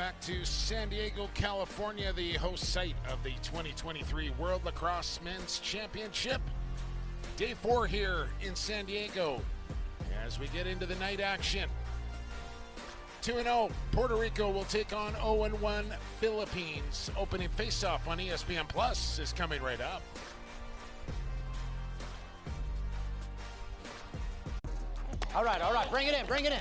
back to San Diego, California, the host site of the 2023 World Lacrosse Men's Championship. Day 4 here in San Diego as we get into the night action. 2-0, Puerto Rico will take on 0-1 Philippines. Opening face-off on ESPN Plus is coming right up. All right, bring it in.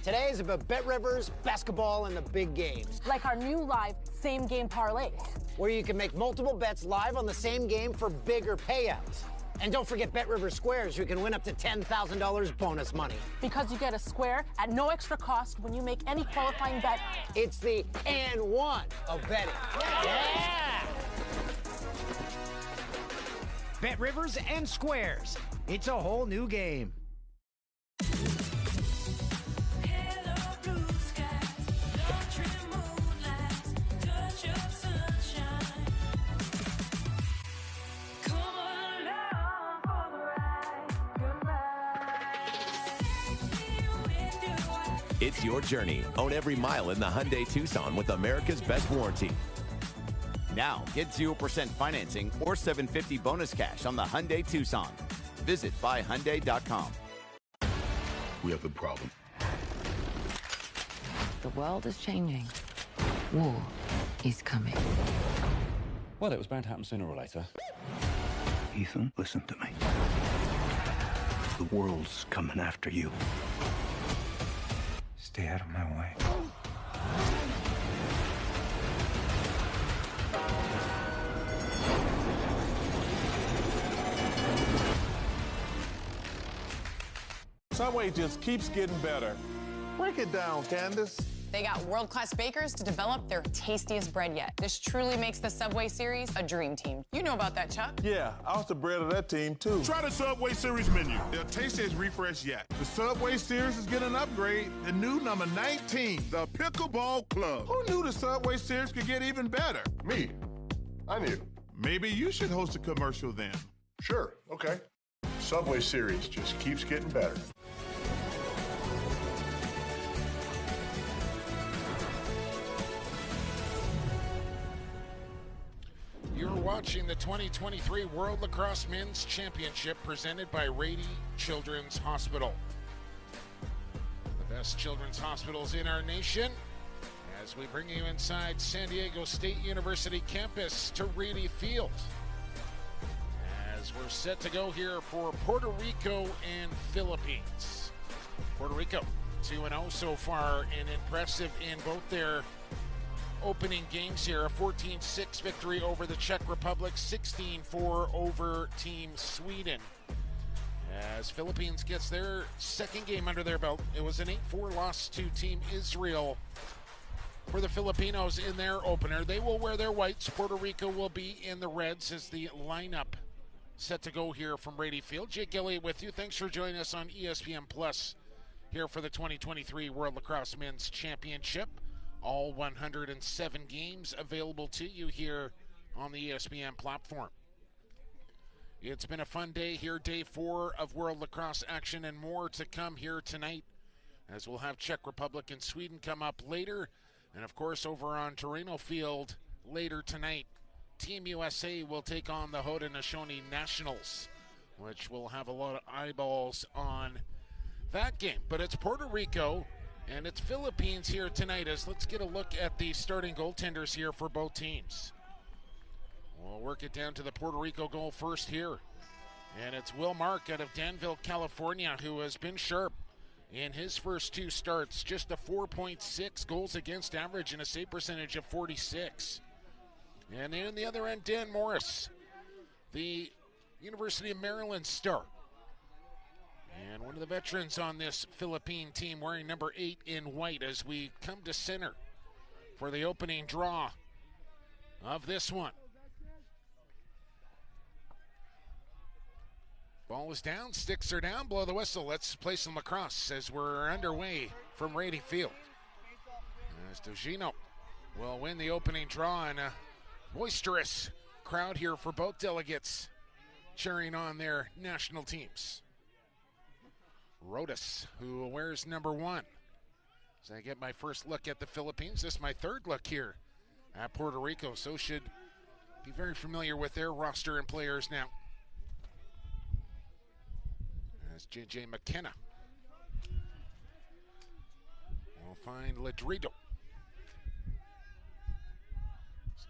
Today is about Bet Rivers, basketball, and the big games. Like our new live same-game parlays. Where you can make multiple bets live on the same game for bigger payouts. And don't forget Bet Rivers Squares, you can win up to $10,000 bonus money. Because you get a square at no extra cost when you make any qualifying bet. It's the and one of betting. Yeah! Bet Rivers and Squares. It's a whole new game. It's your journey. Own every mile in the Hyundai Tucson with America's best warranty. Now, get 0% financing or $750 bonus cash on the Hyundai Tucson. Visit buyhyundai.com. We have a problem. The world is changing. War is coming. Well, it was bound to happen sooner or later. Ethan, listen to me. The world's coming after you. Stay out of my way. Subway just keeps getting better. Break it down, Candace. They got world-class bakers to develop their tastiest bread yet. This truly makes the Subway Series a dream team. You know about that, Chuck. Yeah, I was the bread of that team, too. Try the Subway Series menu. Their tastiest refresh yet. The Subway Series is getting an upgrade. The new number 19, the Pickleball Club. Who knew the Subway Series could get even better? Me. I knew. Maybe you should host a commercial then. Sure, okay. Subway Series just keeps getting better. You're watching the 2023 World Lacrosse Men's Championship presented by Rady Children's Hospital. The best children's hospitals in our nation as we bring you inside San Diego State University campus to Rady Field. As we're set to go here for Puerto Rico and Philippines. Puerto Rico 2-0 so far and impressive in both their opening games here. A 14-6 victory over the Czech Republic, 16-4 over Team Sweden. As Philippines gets their second game under their belt, it was an 8-4 loss to Team Israel for the Filipinos in their opener. They will wear their whites. Puerto Rico will be in the reds as the lineup set to go here from Rady Field. Jake Elliott with you. Thanks for joining us on ESPN Plus here for the 2023 World Lacrosse Men's Championship. All 107 games available to you here on the ESPN platform. It's been a fun day here, day 4 of World Lacrosse action, and more to come here tonight as we'll have Czech Republic and Sweden come up later. And of course, over on Torino Field later tonight, Team USA will take on the Haudenosaunee Nationals, which will have a lot of eyeballs on that game. But it's Puerto Rico and it's Philippines here tonight. As let's get a look at the starting goaltenders here for both teams. We'll work it down to the Puerto Rico goal first here. And it's Will Mark out of Danville, California, who has been sharp in his first 2 starts. Just a 4.6 goals against average and a save percentage of 46. And then on the other end, Dan Morris, the University of Maryland star. And one of the veterans on this Philippine team wearing number 8 in white as we come to center for the opening draw of this one. Ball is down, sticks are down, blow the whistle. Let's play some lacrosse as we're underway from Rady Field. As Dogino will win the opening draw, and a boisterous crowd here for both delegates cheering on their national teams. Rodas, who wears number 1, As I get my first look at the Philippines, this is my third look here at Puerto Rico, so should be very familiar with their roster and players now. As J.J. McKenna will find Ladrido.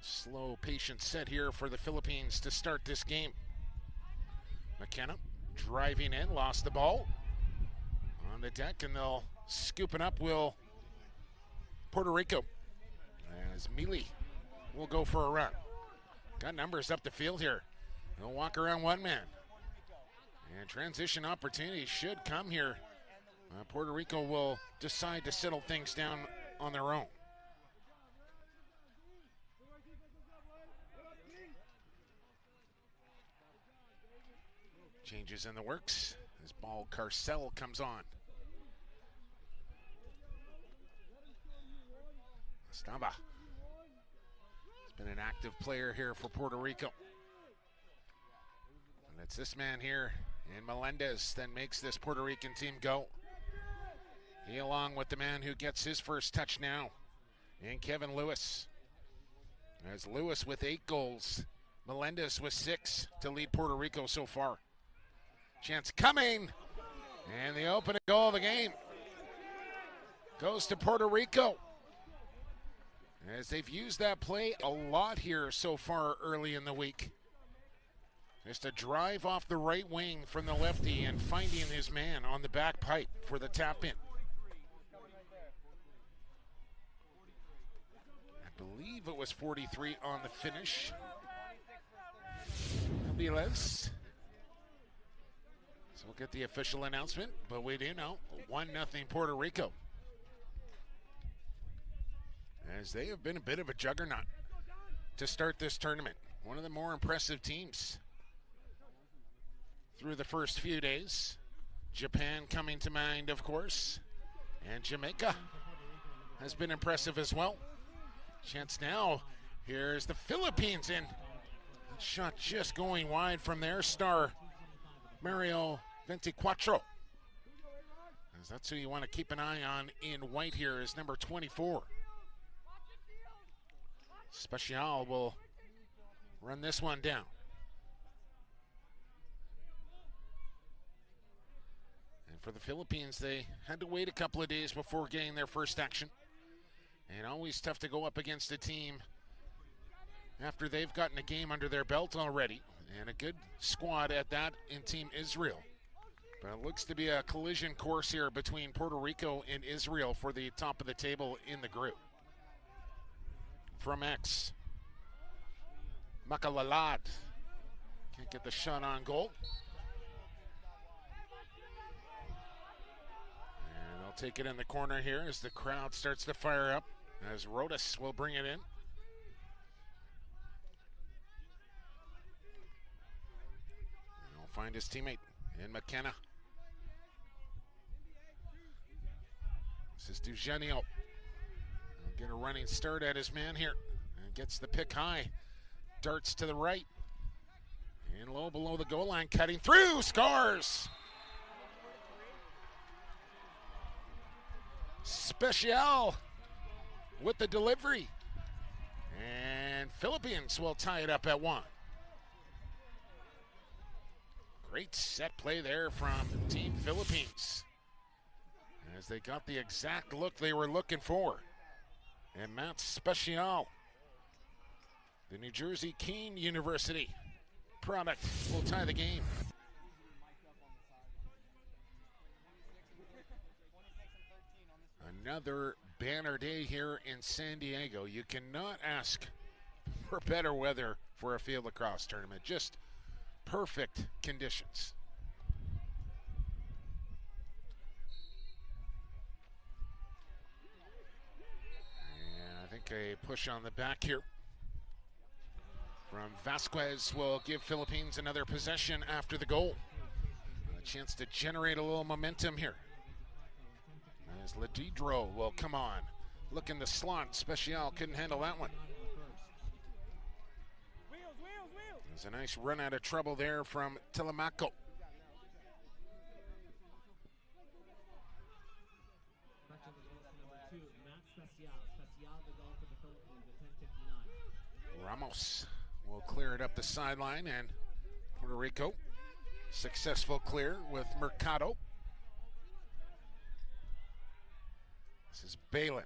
Slow, patient set here for the Philippines to start this game. McKenna driving in, lost the ball on the deck, and they'll scoop it up. Will Puerto Rico, as Mealy will go for a run. Got numbers up the field here. They'll walk around one man. And transition opportunity should come here. Puerto Rico will decide to settle things down on their own. Changes in the works as ball Carcel comes on. Estava has been an active player here for Puerto Rico. And it's this man here in Melendez that makes this Puerto Rican team go. He along with the man who gets his first touch now, and Kevin Lewis. As Lewis with 8 goals, Melendez with 6 to lead Puerto Rico so far. Chance coming, and the opening goal of the game goes to Puerto Rico. As they've used that play a lot here so far early in the week. Just a drive off the right wing from the lefty and finding his man on the back pipe for the tap in. I believe it was 43 on the finish. Aviles. So we'll get the official announcement, but we do know 1-0 Puerto Rico. As they have been a bit of a juggernaut to start this tournament. One of the more impressive teams through the first few days. Japan coming to mind, of course. And Jamaica has been impressive as well. Chance now. Here's the Philippines in. Shot just going wide from their star, Mario 24. As that's who you want to keep an eye on in white here is number 24. Special will run this one down. And for the Philippines, they had to wait a couple of days before getting their first action. And always tough to go up against a team after they've gotten a game under their belt already. And a good squad at that in Team Israel. But it looks to be a collision course here between Puerto Rico and Israel for the top of the table in the group. From X. Makalalad. Can't get the shot on goal. And they'll take it in the corner here as the crowd starts to fire up. As Rodas will bring it in. And he'll find his teammate in McKenna. This is Dugenio. He'll get a running start at his man here. And gets the pick high. Darts to the right. And low below the goal line. Cutting through. Scores! Special with the delivery. And Philippines will tie it up at 1. Great set play there from Team Philippines. As they got the exact look they were looking for. And Matt Special, the New Jersey Keene University product, will tie the game. Another banner day here in San Diego. You cannot ask for better weather for a field lacrosse tournament. Just perfect conditions. And I think a push on the back here from Vasquez will give Philippines another possession after the goal. A chance to generate a little momentum here. As Ladidro will come on. Look in the slot. Special couldn't handle that one. There's a nice run out of trouble there from Telemaco. Ramos will clear it up the sideline, and Puerto Rico successful clear with Mercado. This is Balin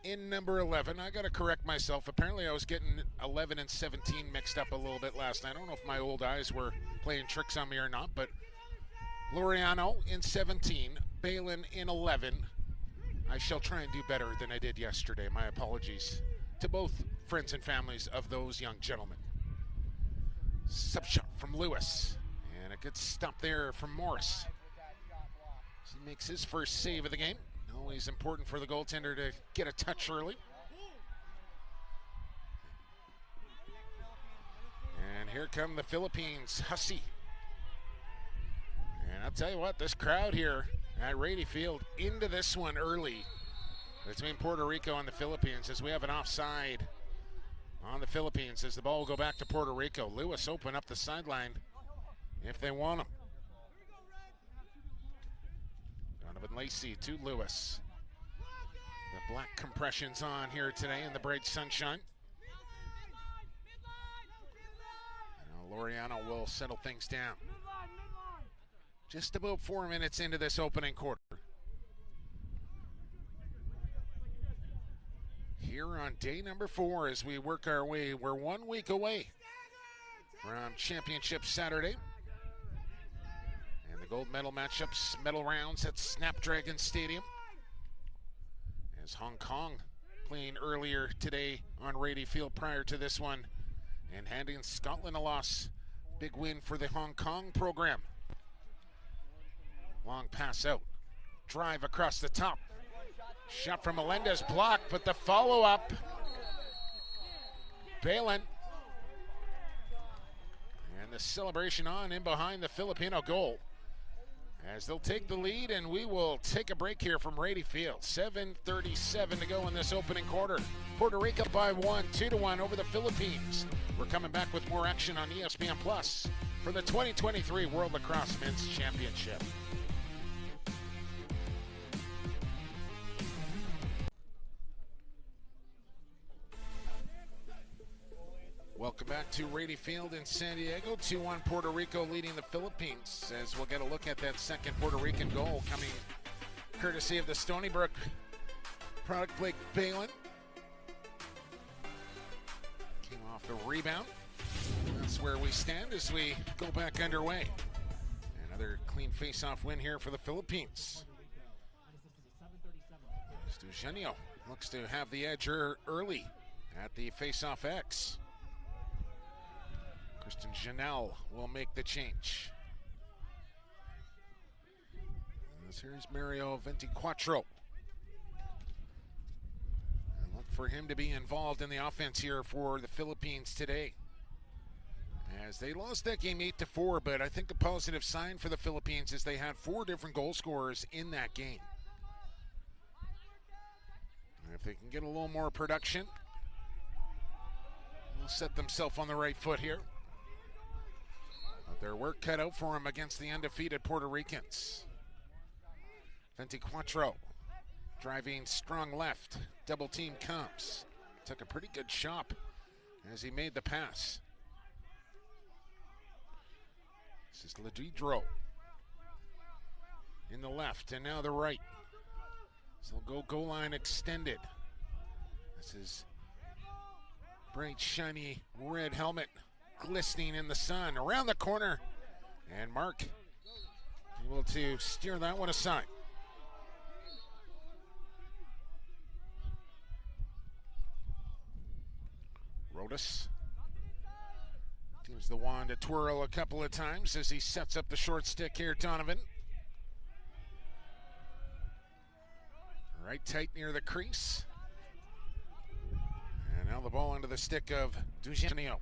in number 11. I got to correct myself. Apparently I was getting 11 and 17 mixed up a little bit last night. I don't know if my old eyes were playing tricks on me or not, but Laureano in 17, Balin in 11. I shall try and do better than I did yesterday. My apologies to both friends and families of those young gentlemen. Sub shot from Lewis, and a good stop there from Morris. He makes his first save of the game. Always important for the goaltender to get a touch early. And here come the Philippines, Hussey. And I'll tell you what, this crowd here at Rady Field into this one early between Puerto Rico and the Philippines, as we have an offside on the Philippines as the ball will go back to Puerto Rico. Lewis open up the sideline if they want him. Donovan Lacey to Lewis. The black compressions on here today in the bright sunshine. Now Laureano will settle things down. Just about 4 minutes into this opening quarter. Here on day number 4 as we work our way, we're 1 week away from Championship Saturday. And the gold medal matchups, medal rounds at Snapdragon Stadium. As Hong Kong playing earlier today on Rady Field prior to this one and handing Scotland a loss. Big win for the Hong Kong program. Long pass out. Drive across the top. Shot from Melendez blocked, but the follow-up. Balin. And the celebration on in behind the Filipino goal. As they'll take the lead, and we will take a break here from Rady Field. 7:37 to go in this opening quarter. Puerto Rico by 1, 2-1 over the Philippines. We're coming back with more action on ESPN Plus for the 2023 World Lacrosse Men's Championship. Welcome back to Rady Field in San Diego. 2-1 Puerto Rico leading the Philippines, as we'll get a look at that second Puerto Rican goal coming courtesy of the Stony Brook product, Blake Balin. Came off the rebound. That's where we stand as we go back underway. Another clean face-off win here for the Philippines. Eugenio looks to have the edge early at the face-off X. Kristen Janelle will make the change. Here's Mario Ventiquatro. And look for him to be involved in the offense here for the Philippines today. As they lost that game 8-4, but I think a positive sign for the Philippines is they had 4 different goal scorers in that game. And if they can get a little more production, they'll set themselves on the right foot here. But their work cut out for them against the undefeated Puerto Ricans. Ventiquatro driving strong left. Double team comes. Took a pretty good chop as he made the pass. This is Ledidro in the left and now the right. So they'll go goal line extended. This is bright, shiny red helmet glistening in the sun. Around the corner, and Mark able to steer that one aside. Rodas seems the wand to twirl a couple of times as he sets up the short stick here, Donovan. Right tight near the crease. And now the ball into the stick of Eugenio.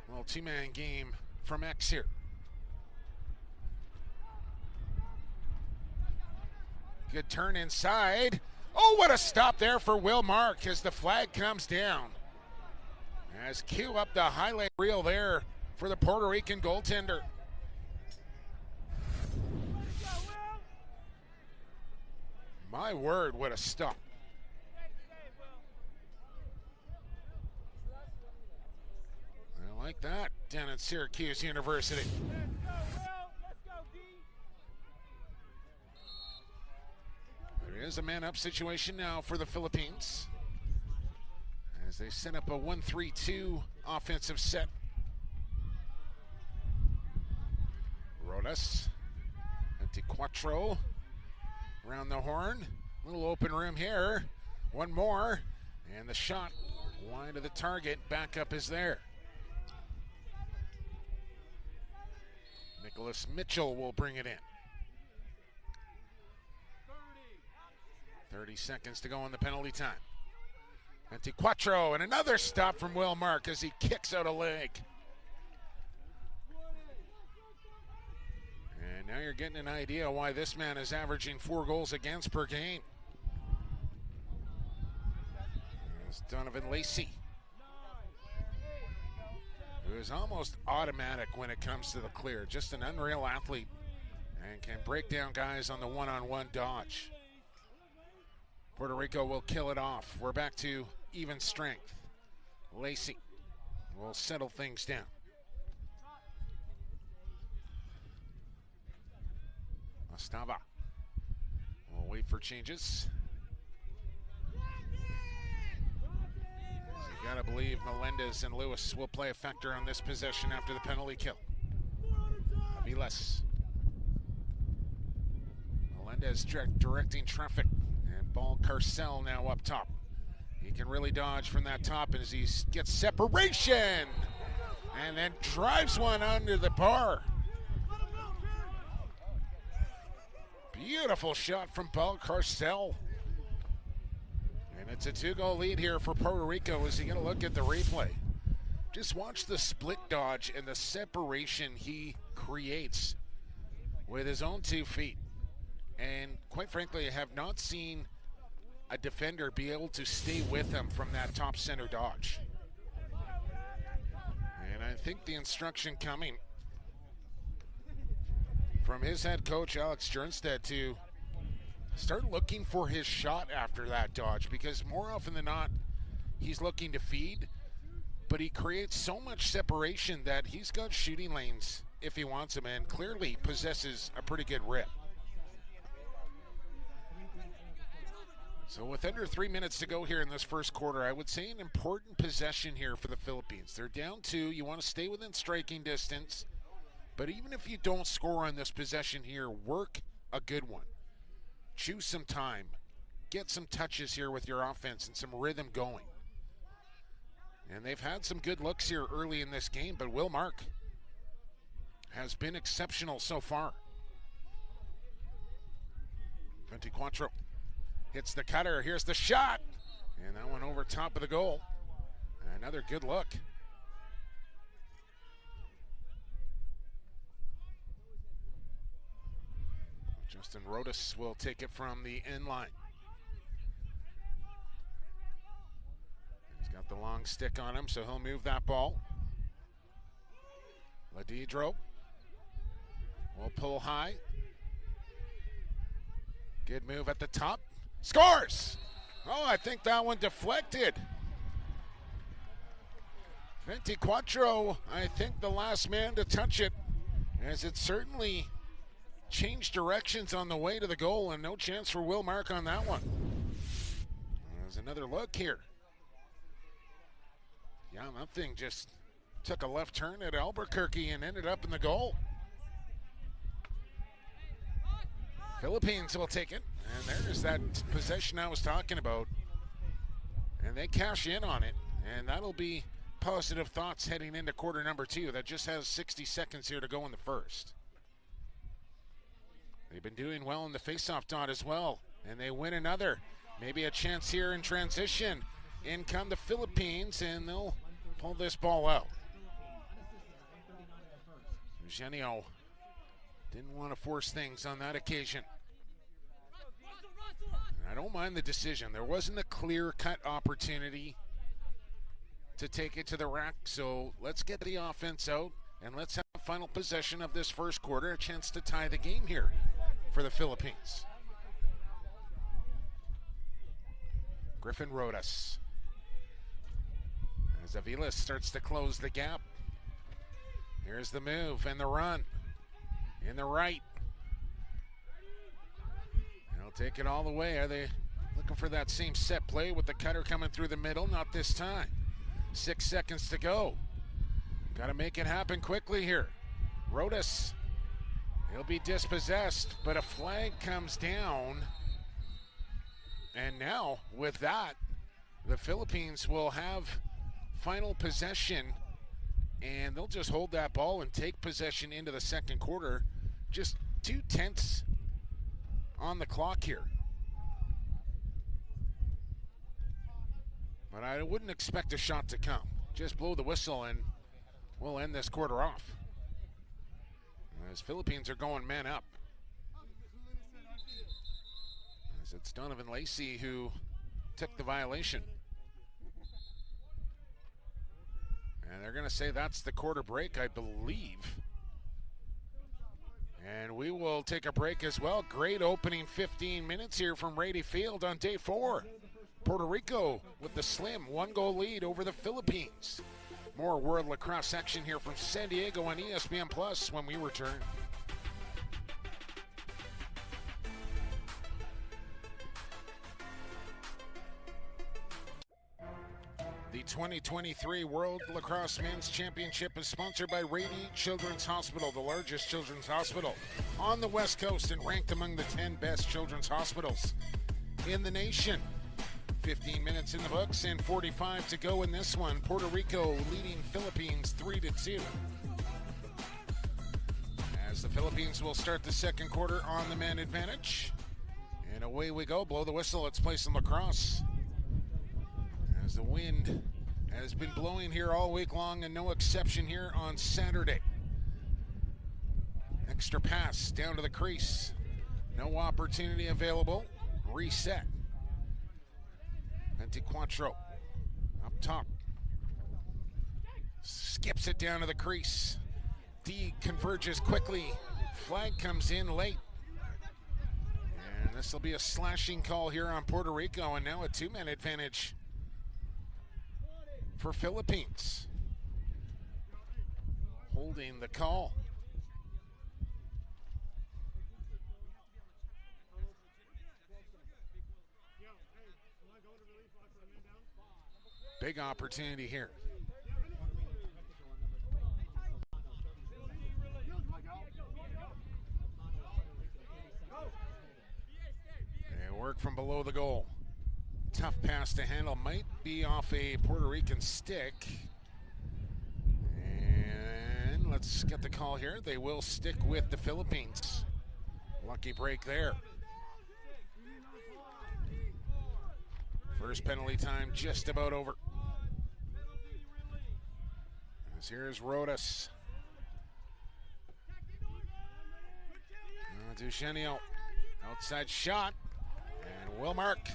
Well, two-man game from X here. Good turn inside. Oh, what a stop there for Will Mark as the flag comes down. As cue up the highlight reel there for the Puerto Rican goaltender. My word, what a stop. like that down at Syracuse University. There is a man-up situation now for the Philippines as they set up a 1-3-2 offensive set. Rodas, Antiquatro around the horn. Little open room here. One more, and the shot wide of the target. Backup is there. Nicholas Mitchell will bring it in. 30 seconds to go in the penalty time. Antiquatro, and another stop from Will Mark as he kicks out a leg. And now you're getting an idea why this man is averaging 4 goals against per game. There's Donovan Lacey, who is almost automatic when it comes to the clear. Just an unreal athlete and can break down guys on the one-on-one dodge. Puerto Rico will kill it off. We're back to even strength. Lacey will settle things down. Estava will wait for changes. You gotta believe Melendez and Lewis will play a factor on this possession after the penalty kill. Aviles. Melendez directing traffic. And Ball Carcel now up top. He can really dodge from that top as he gets separation. And then drives one under the bar. Beautiful shot from Ball Carcel. And it's a 2-goal lead here for Puerto Rico as you get a look at the replay. Just watch the split dodge and the separation he creates with his own 2 feet. And quite frankly, I have not seen a defender be able to stay with him from that top center dodge. And I think the instruction coming from his head coach, Alex Jernstedt, to start looking for his shot after that dodge, because more often than not, he's looking to feed, but he creates so much separation that he's got shooting lanes if he wants them, and clearly possesses a pretty good rip. So with under 3 minutes to go here in this first quarter, I would say an important possession here for the Philippines. They're down 2. You want to stay within striking distance. But even if you don't score on this possession here, work a good one. Choose some time. Get some touches here with your offense and some rhythm going. And they've had some good looks here early in this game, but Will Mark has been exceptional so far. 24 hits the cutter. Here's the shot. And that one over top of the goal. Another good look. Justin Rodas will take it from the end line. He's got the long stick on him, so he'll move that ball. Ladidro will pull high. Good move at the top. Scores! Oh, I think that one deflected. 24, I think the last man to touch it, as it certainly changed directions on the way to the goal, and no chance for Will Mark on that one. There's another look here. Yeah, that thing just took a left turn at Albuquerque and ended up in the goal. Philippines will take it, and there's that possession I was talking about. And they cash in on it, and that'll be positive thoughts heading into quarter number 2. That just has 60 seconds here to go in the first. They've been doing well in the faceoff dot as well, and they win another. Maybe a chance here in transition. In come the Philippines, and they'll pull this ball out. Eugenio didn't want to force things on that occasion. And I don't mind the decision. There wasn't a clear-cut opportunity to take it to the rack, so let's get the offense out, and let's have final possession of this first quarter, a chance to tie the game here for the Philippines. Griffin Rodas. As Aviles starts to close the gap Here's the move and the run. In the right. They'll take it all the way. Are they looking for that same set play with the cutter coming through the middle? Not this time. 6 seconds to go. Got to make it happen quickly here. Rodas, he'll be dispossessed, but a flag comes down. And now, with that, the Philippines will have final possession, and they'll just hold that ball and take possession into the second quarter. Just 2/10 on the clock here. But I wouldn't expect a shot to come. Just blow the whistle and we'll end this quarter off. As Philippines are going man up. As it's Donovan Lacey who took the violation. And they're going to say that's the quarter break, I believe. And we will take a break as well. Great opening 15 minutes here from Rady Field on day 4. Puerto Rico with the slim 1-goal lead over the Philippines. More World Lacrosse action here from San Diego on ESPN Plus when we return. The 2023 World Lacrosse Men's Championship is sponsored by Rady Children's Hospital, the largest children's hospital on the West Coast and ranked among the 10 best children's hospitals in the nation. 15 minutes in the books and 45 to go in this one. Puerto Rico leading Philippines 3-2. As the Philippines will start the second quarter on the man advantage. And away we go. Blow the whistle. Let's play some lacrosse. As the wind has been blowing here all week long and no exception here on Saturday. Extra pass down to the crease. No opportunity available. Reset. Ventiquatro up top. Skips it down to the crease. D converges quickly. Flag comes in late. And this will be a slashing call here on Puerto Rico, and now a 2-man advantage for Philippines. Holding the call. Big opportunity here. They work from below the goal. Tough pass to handle. Might be off a Puerto Rican stick. And let's get the call here. They will stick with the Philippines. Lucky break there. First penalty time just about over. As here's Rodas. Duchenio. Outside shot. And Wilmark.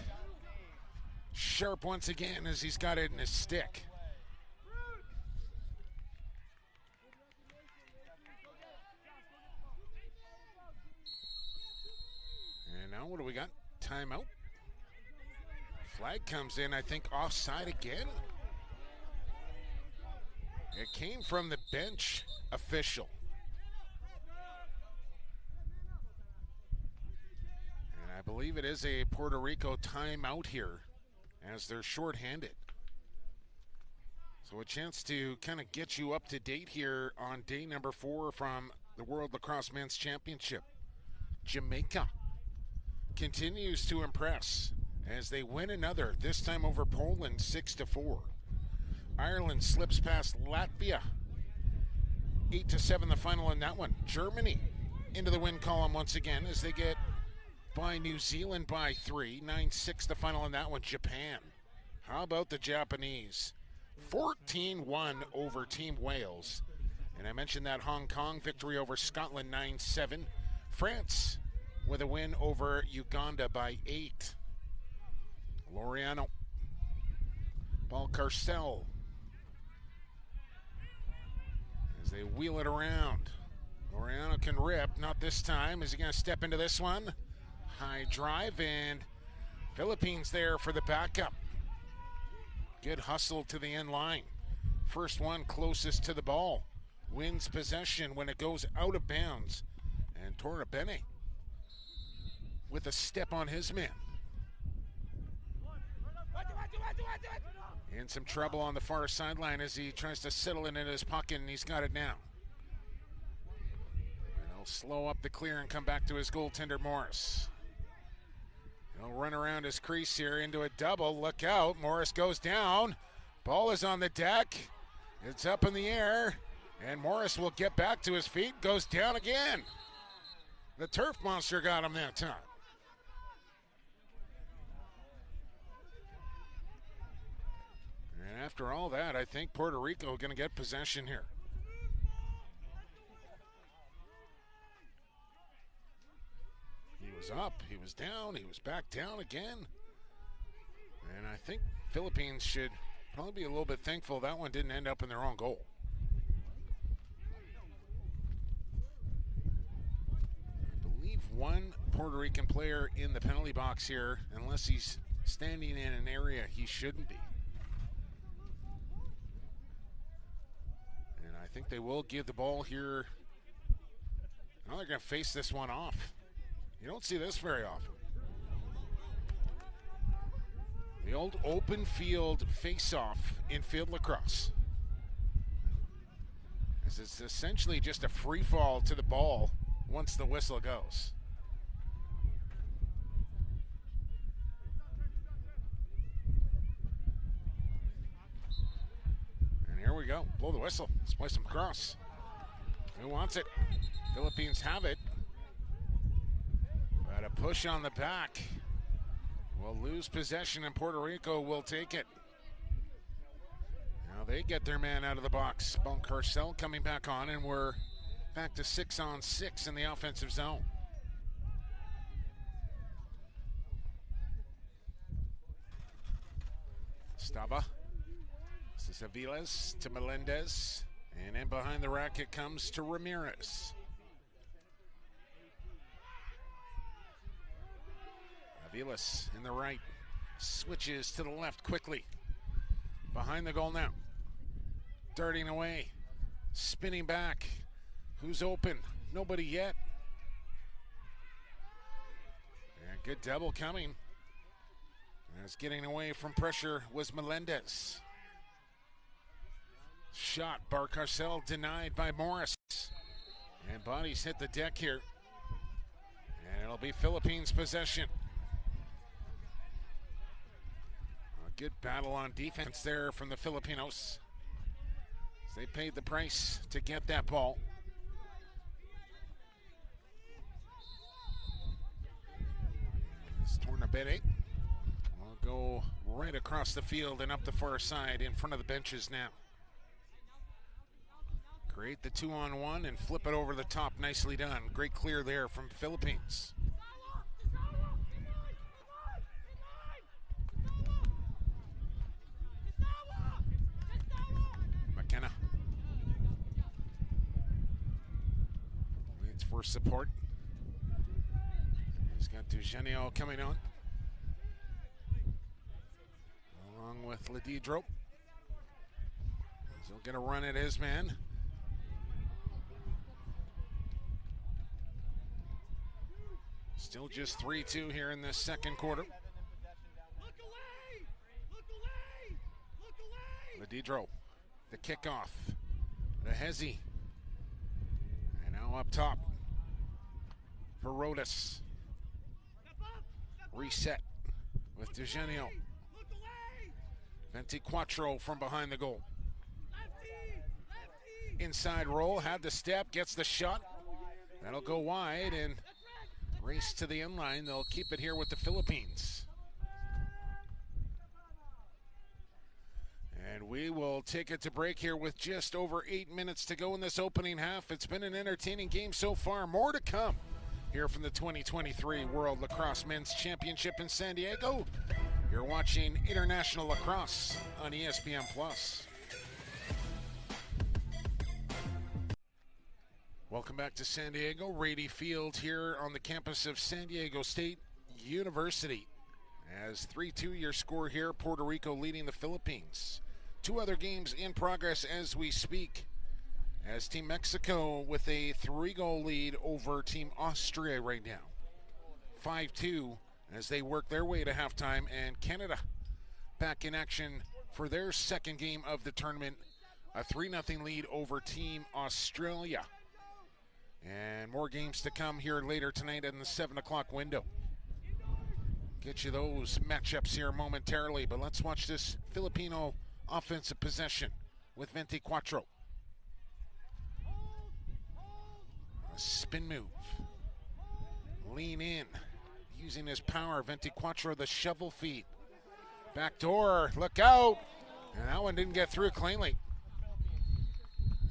Sharp once again as he's got it in his stick. And now what do we got? Timeout. Flag comes in, I think offside again. It came from the bench official. And I believe it is a Puerto Rico timeout here as they're shorthanded. So a chance to kind of get you up to date here on day number 4 from the World Lacrosse Men's Championship. Jamaica continues to impress as they win another, this time over Poland 6-4. Ireland slips past Latvia 8-7 the final in that one. Germany into the win column once again as they get by New Zealand by 3. 9-6 the final in that one. Japan. How about the Japanese? 14-1 over Team Wales. And I mentioned that Hong Kong victory over Scotland 9-7. France with a win over Uganda by 8. Laureano. Balcarcel. As they wheel it around. Laureano can rip. Not this time. Is he going to step into this one? High drive, and Philippines there for the backup. Good hustle to the end line. First one closest to the ball. wins possession when it goes out of bounds. And Torrebene with a step on his man. In some trouble on the far sideline as he tries to settle it in his pocket, and he's got it now. And he'll slow up the clear and come back to his goaltender, Morris. He'll run around his crease here into a double. Look out. Morris goes down. Ball is on the deck. It's up in the air. And Morris will get back to his feet. Goes down again. The turf monster got him that time. And after all that, I think Puerto Rico going to get possession here. He was up, he was down, he was back down again. And I think Philippines should probably be a little bit thankful that one didn't end up in their own goal. I believe one Puerto Rican player in the penalty box here, unless he's standing in an area he shouldn't be. And I think they will give the ball here. Now they're going to face this one off. You don't see this very often. The old open field face-off in field lacrosse. It's essentially just a free fall to the ball once the whistle goes. And here we go. Blow the whistle. Let's play some cross. Who wants it? Philippines have it. But a push on the back. Will lose possession and Puerto Rico will take it. Now they get their man out of the box. Carcel coming back on, and we're back to 6-on-6 in the offensive zone. Stava. This is Aviles to Melendez. And in behind the rack it comes to Ramirez. Aviles in the right. Switches to the left quickly. Behind the goal now. Darting away. Spinning back. Who's open? Nobody yet. And good double coming. As getting away from pressure was Melendez. Shot, Barcarcel denied by Morris. And bodies hit the deck here. And it'll be Philippines possession. A good battle on defense there from the Filipinos. They paid the price to get that ball. Tornabete will go right across the field and up the far side in front of the benches now. Create the 2-on-1 and flip it over the top. Nicely done. Great clear there from Philippines. McKenna leads for support. He's got Dugenio coming on, along with Ledidro. He'll get a run at his man. Still just 3-2 here in this second quarter. Ledidro, the kickoff. The Hezi. And now up top for Rodas. Reset with Dugenio. 24 from behind the goal. Inside roll, had the step, gets the shot. That'll go wide and race to the inline. They'll keep it here with the Philippines. And we will take it to break here with just over 8 minutes to go in this opening half. It's been an entertaining game so far. More to come here from the 2023 World Lacrosse Men's Championship in San Diego. You're watching International Lacrosse on ESPN+. Welcome back to San Diego. Rady Field here on the campus of San Diego State University. As 3-2 your score here, Puerto Rico leading the Philippines. Two other games in progress as we speak. as Team Mexico with a 3-goal lead over Team Austria right now. 5-2 as they work their way to halftime, and Canada back in action for their second game of the tournament. A 3-0 lead over Team Australia. And more games to come here later tonight in the 7 o'clock window. Get you those matchups here momentarily, but let's watch this Filipino offensive possession with 24. A spin move. Lean in. Using his power, 24, the shovel feet. Back door, look out. And that one didn't get through cleanly.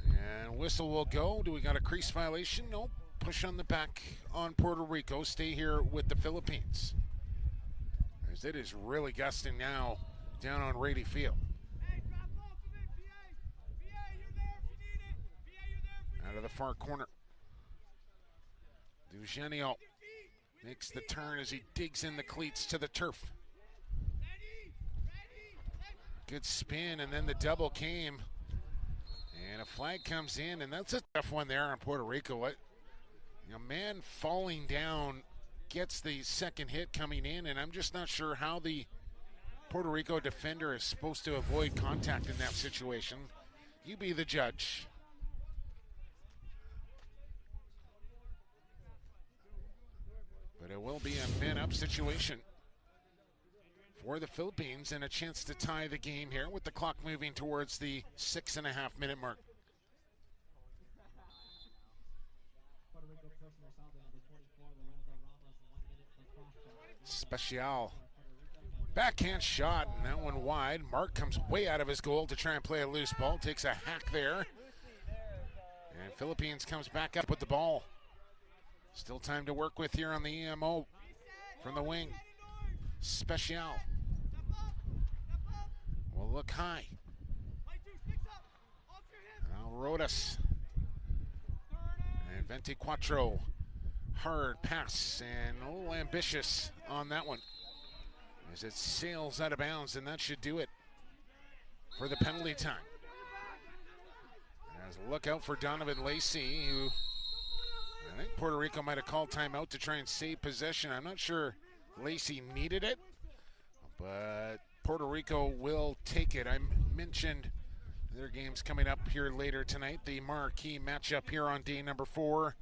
And whistle will go. Do we got a crease violation? Nope. Push on the back on Puerto Rico. Stay here with the Philippines. As it is really gusting now down on Rady Field. Out of the far corner. Dugenio makes the turn as he digs in the cleats to the turf. Good spin, and then the double came. And a flag comes in, and that's a tough one there on Puerto Rico. A man falling down gets the second hit coming in, and I'm just not sure how the Puerto Rico defender is supposed to avoid contact in that situation. You be the judge. But it will be a man-up situation for the Philippines and a chance to tie the game here with the clock moving towards the 6.5-minute mark. Special. Backhand shot, and that one wide. Mark comes way out of his goal to try and play a loose ball. Takes a hack there. And Philippines comes back up with the ball. Still time to work with here on the EMO from the wing. Special. Will look high. Now Rodas. And 24. Hard pass and a little ambitious on that one. As it sails out of bounds, and that should do it for the penalty time. As a look out for Donovan Lacey, who I think Puerto Rico might have called timeout to try and save possession. I'm not sure Lacey needed it, but Puerto Rico will take it. I mentioned their games coming up here later tonight. The marquee matchup here on day number 4.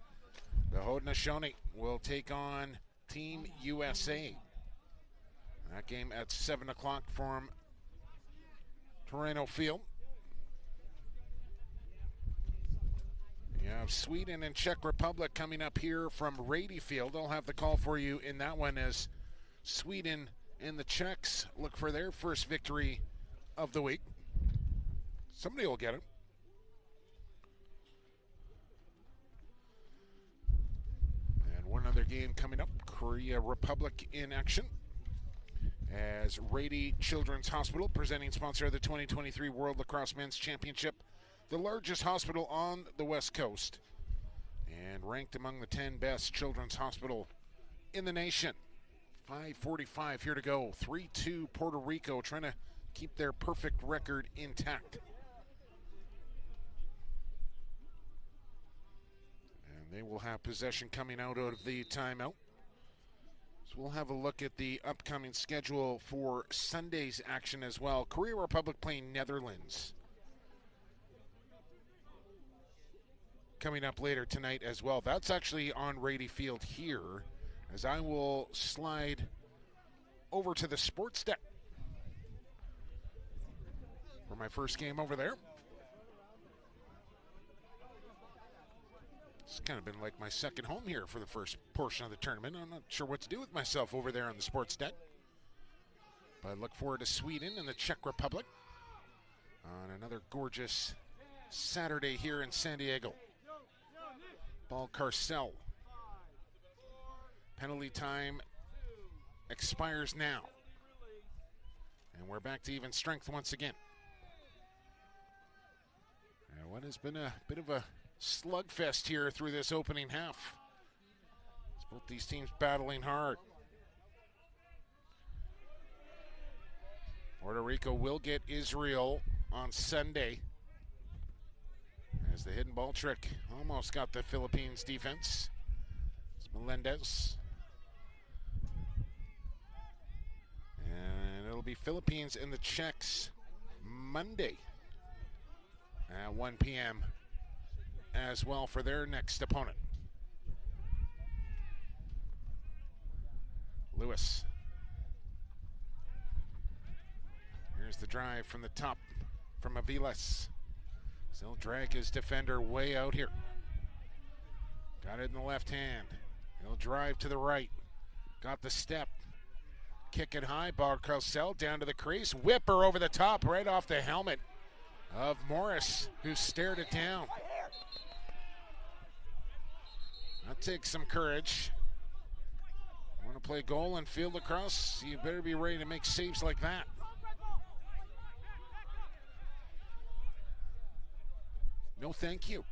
The Haudenosaunee will take on Team USA. That game at 7 o'clock from Torreno Field. You have Sweden and Czech Republic coming up here from Rady Field. I'll have the call for you in that one as Sweden and the Czechs look for their first victory of the week. Somebody will get it. And one other game coming up, Korea Republic in action, as Rady Children's Hospital, presenting sponsor of the 2023 World Lacrosse Men's Championship, the largest hospital on the West Coast, and ranked among the 10 best children's hospital in the nation. 5:45 here to go. 3-2 Puerto Rico, trying to keep their perfect record intact. And they will have possession coming out of the timeout. So we'll have a look at the upcoming schedule for Sunday's action as well. Korea Republic playing Netherlands coming up later tonight as well. That's actually on Rady Field here, as I will slide over to the sports deck for my first game over there. It's kind of been like my second home here for the first portion of the tournament. I'm not sure what to do with myself over there on the sports deck. But I look forward to Sweden and the Czech Republic on another gorgeous Saturday here in San Diego. Ball Carcel. Penalty time expires now. And we're back to even strength once again. And what has been a bit of a slugfest here through this opening half. It's both these teams battling hard. Puerto Rico will get Israel on Sunday, as the hidden ball trick almost got the Philippines defense. It's Melendez. And it'll be Philippines and the Czechs Monday at 1 p.m. as well for their next opponent. Lewis. Here's the drive from the top from Aviles. He'll drag his defender way out here. Got it in the left hand. He'll drive to the right. Got the step. Kick it high. Barcel down to the crease. Whipper over the top right off the helmet of Morris, who stared it down. That takes some courage. You want to play goal and field lacrosse, you better be ready to make saves like that. No, thank you.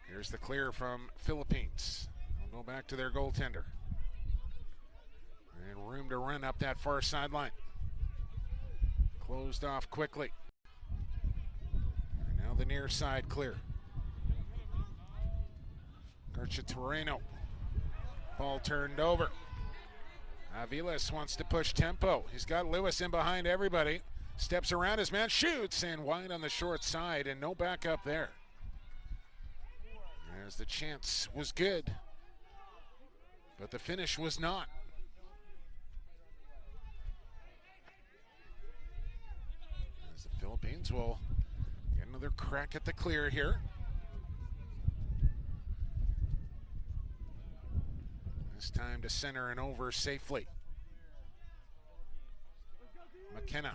Here's the clear from Philippines. They'll go back to their goaltender. And room to run up that far sideline. Closed off quickly. And now the near side clear. Garcia Torreno. Ball turned over. Aviles wants to push tempo. He's got Lewis in behind everybody. Steps around his man, shoots, and wide on the short side, and no backup there. As the chance was good, but the finish was not. As the Philippines will get another crack at the clear here. This time to center and over safely. McKenna.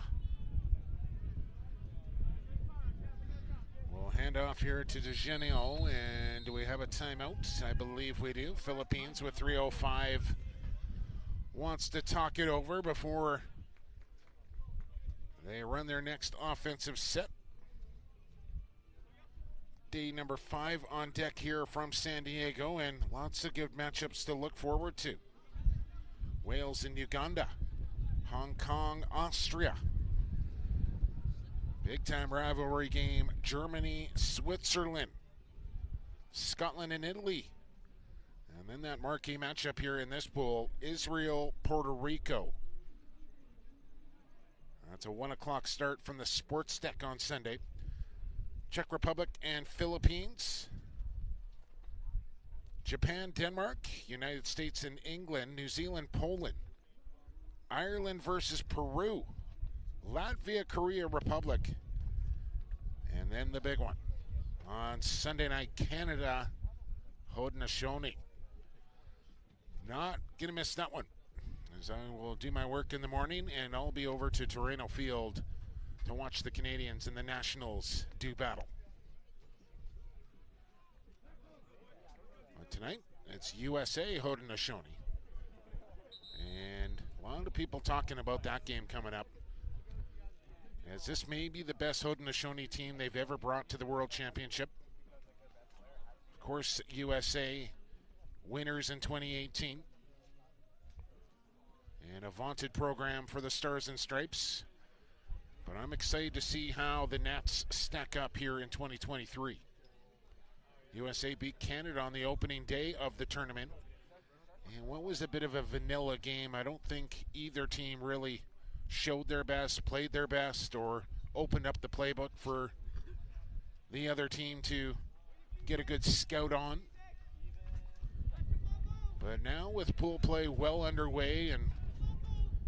We'll hand off here to DeGenio, and do we have a timeout? I believe we do. Philippines with 3:05 wants to talk it over before they run their next offensive set. Day number 5 on deck here from San Diego, and lots of good matchups to look forward to. Wales and Uganda, Hong Kong, Austria. Big time rivalry game, Germany, Switzerland, Scotland and Italy. And then that marquee matchup here in this pool, Israel, Puerto Rico. That's a 1 o'clock start from the sports deck on Sunday. Czech Republic and Philippines. Japan, Denmark, United States and England, New Zealand, Poland. Ireland versus Peru. Latvia, Korea Republic. And then the big one. On Sunday night, Canada, Haudenosaunee. Not going to miss that one, as I will do my work in the morning, and I'll be over to Torreno Field to watch the Canadians and the Nationals do battle. But tonight, it's USA Haudenosaunee. And a lot of people talking about that game coming up, as this may be the best Haudenosaunee team they've ever brought to the World Championship. Of course, USA winners in 2018. And a vaunted program for the Stars and Stripes. But I'm excited to see how the Nats stack up here in 2023. USA beat Canada on the opening day of the tournament. And what was a bit of a vanilla game. I don't think either team really showed their best, played their best, or opened up the playbook for the other team to get a good scout on. But now with pool play well underway and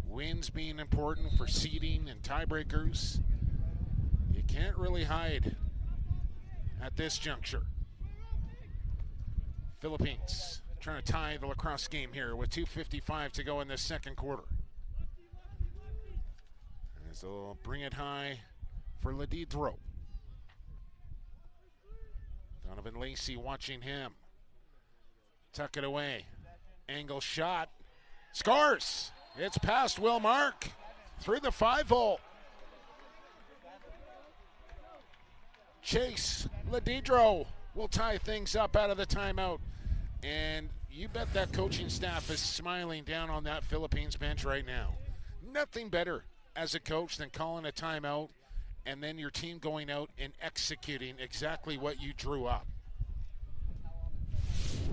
wins being important for seeding and tiebreakers, you can't really hide at this juncture. Philippines trying to tie the lacrosse game here with 2:55 to go in this second quarter. As they'll bring it high for Ledidro. Donovan Lacey watching him. Tuck it away. Angle shot. Scores! It's past Will Mark through the 5-hole. Chase Ledidro will tie things up out of the timeout. And you bet that coaching staff is smiling down on that Philippines bench right now. Nothing better as a coach than calling a timeout and then your team going out and executing exactly what you drew up.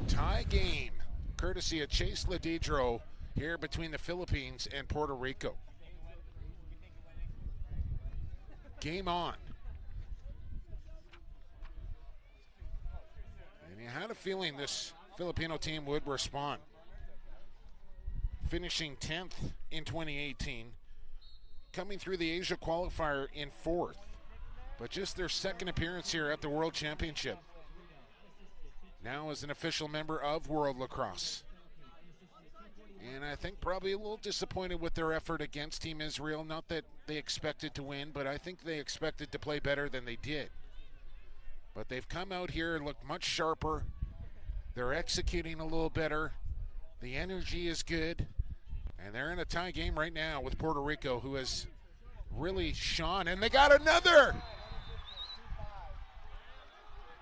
Tie game, courtesy of Chase Ledidro here between the Philippines and Puerto Rico. Game on. And you had a feeling this Filipino team would respond. Finishing 10th in 2018, coming through the Asia qualifier in 4th, but just their second appearance here at the World Championship. Now as an official member of World Lacrosse. And I think probably a little disappointed with their effort against Team Israel. Not that they expected to win, but I think they expected to play better than they did. But they've come out here and looked much sharper. They're executing a little better. The energy is good. And they're in a tie game right now with Puerto Rico, who has really shone. And they got another!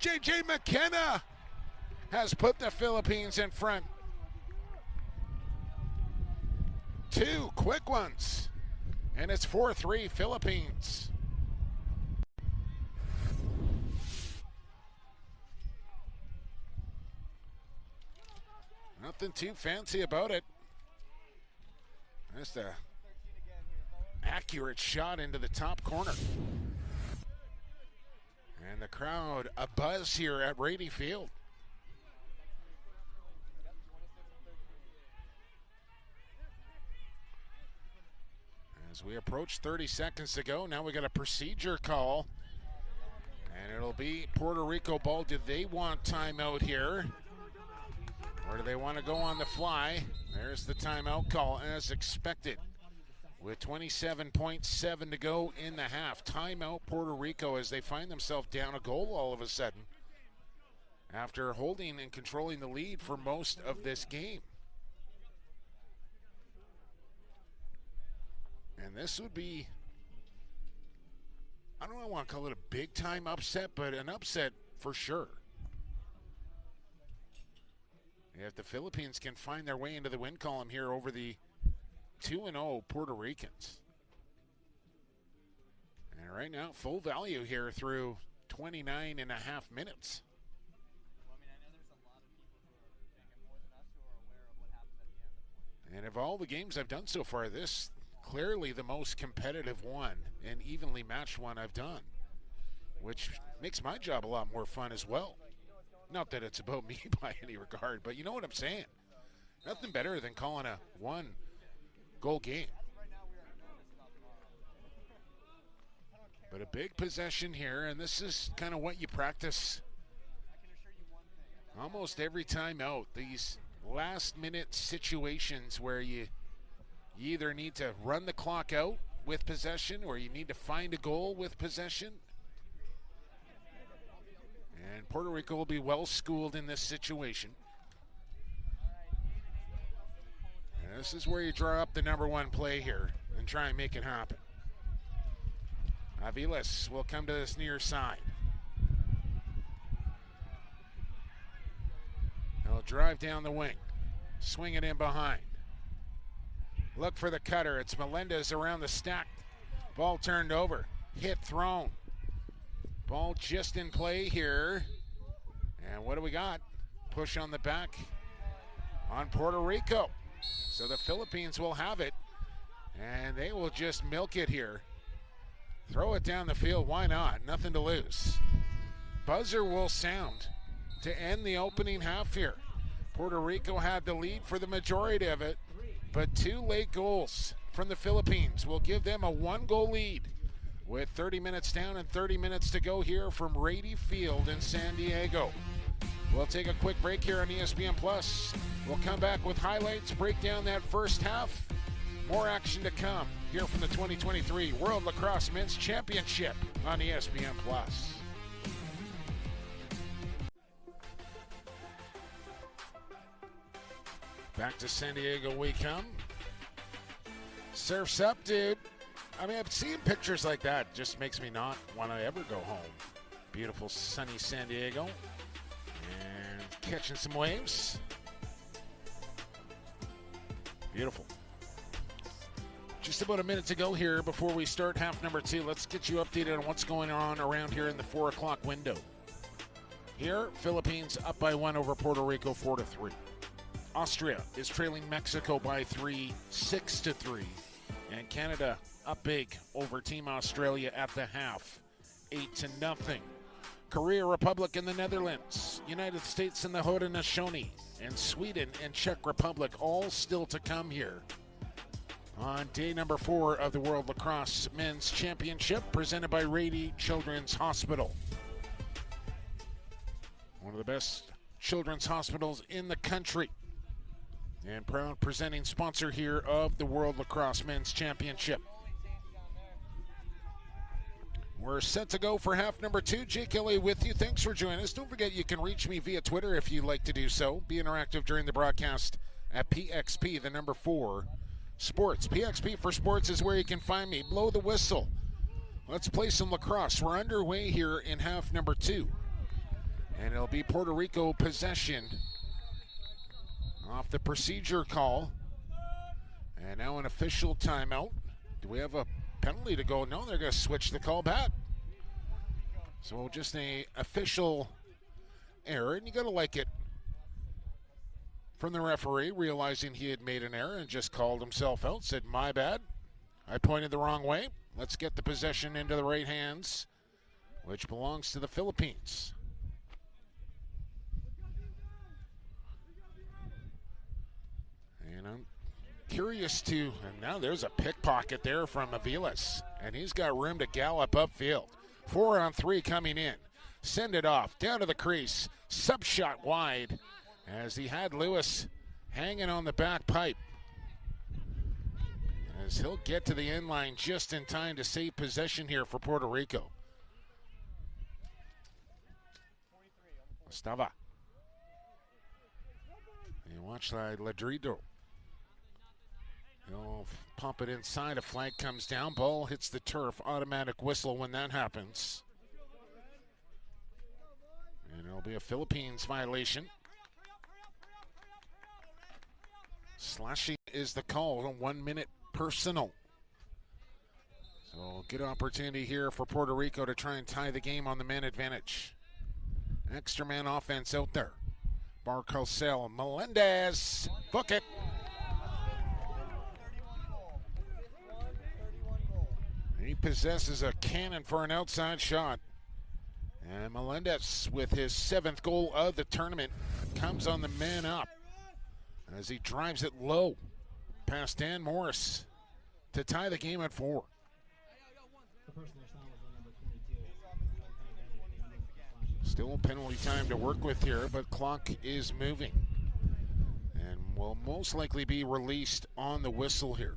J.J. McKenna has put the Philippines in front. 2 quick ones. And it's 4-3 Philippines. Nothing too fancy about it. Just a accurate shot into the top corner. And the crowd abuzz here at Rady Field. As we approach 30 seconds to go, now we got a procedure call. And it'll be Puerto Rico ball. Do they want timeout here? Or do they want to go on the fly? There's the timeout call as expected. With 27.7 to go in the half. Timeout Puerto Rico as they find themselves down a goal all of a sudden. After holding and controlling the lead for most of this game. And this would be, I don't want to call it a big time upset, but an upset for sure. If the Philippines can find their way into the win column here over the 2-0 Puerto Ricans. And right now, full value here through 29 and a half minutes. And of all the games I've done so far, this clearly the most competitive one and evenly matched one I've done, which makes my job a lot more fun as well. Not that it's about me by any regard, but you know what I'm saying. Nothing better than calling a one-goal game. But a big possession here, and this is kind of what you practice almost every time out. These last-minute situations where you either need to run the clock out with possession or you need to find a goal with possession. And Puerto Rico will be well schooled in this situation. And this is where you draw up the number one play here and try and make it happen. Aviles will come to this near side. He'll drive down the wing, swing it in behind. Look for the cutter. It's Melendez around the stack. Ball turned over, hit thrown. Ball just in play here. And what do we got? Push on the back on Puerto Rico. So the Philippines will have it, and they will just milk it here. Throw it down the field. Why not? Nothing to lose. Buzzer will sound to end the opening half here. Puerto Rico had the lead for the majority of it, but 2 late goals from the Philippines will give them a 1-goal lead. With 30 minutes down and 30 minutes to go here from Rady Field in San Diego. We'll take a quick break here on ESPN Plus. We'll come back with highlights, break down that first half. More action to come here from the 2023 World Lacrosse Men's Championship on ESPN Plus. Back to San Diego we come. Surf's up, dude. I mean, seeing pictures like that just makes me not want to ever go home. Beautiful sunny San Diego. And catching some waves. Beautiful. Just about a minute to go here before we start half number 2. Let's get you updated on what's going on around here in the 4 o'clock window. Here, Philippines up by 1 over Puerto Rico, 4-3. Austria is trailing Mexico by 3, 6-3. And Canada up big over Team Australia at the half, 8-0. Korea Republic and the Netherlands, United States and the Haudenosaunee, and Sweden and Czech Republic all still to come here on day number 4 of the World Lacrosse Men's Championship, presented by Rady Children's Hospital. One of the best children's hospitals in the country, and proud presenting sponsor here of the World Lacrosse Men's Championship. We're set to go for half number 2. Jake Elliott with you. Thanks for joining us. Don't forget you can reach me via Twitter if you'd like to do so. Be interactive during the broadcast at PXP, the number 4 Sports. PXP for Sports is where you can find me. Blow the whistle. Let's play some lacrosse. We're underway here in half number 2. And it'll be Puerto Rico possession off the procedure call. And now an official timeout. Do we have a penalty to go? No, they're going to switch the call back. So just an official error, and you got to like it from the referee, realizing he had made an error and just called himself out, said, my bad, I pointed the wrong way. Let's get the possession into the right hands, which belongs to the Philippines. And I'm curious to, and now there's a pickpocket there from Aviles, and he's got room to gallop upfield. 4-on-3 coming in. Send it off, down to the crease, sub shot wide, as he had Lewis hanging on the back pipe. As he'll get to the end line just in time to save possession here for Puerto Rico. Estava. And watch Ladrido. He'll pump it inside. A flag comes down. Ball hits the turf. Automatic whistle when that happens. And it'll be a Philippines violation. Slashing is the call. 1 minute personal. So good opportunity here for Puerto Rico to try and tie the game on the man advantage. Extra man offense out there. Barcosel, Melendez, book it. He possesses a cannon for an outside shot. And Melendez, with his 7th goal of the tournament, comes on the man up as he drives it low past Dan Morris to tie the game at 4. Still penalty time to work with here, but clock is moving and will most likely be released on the whistle here.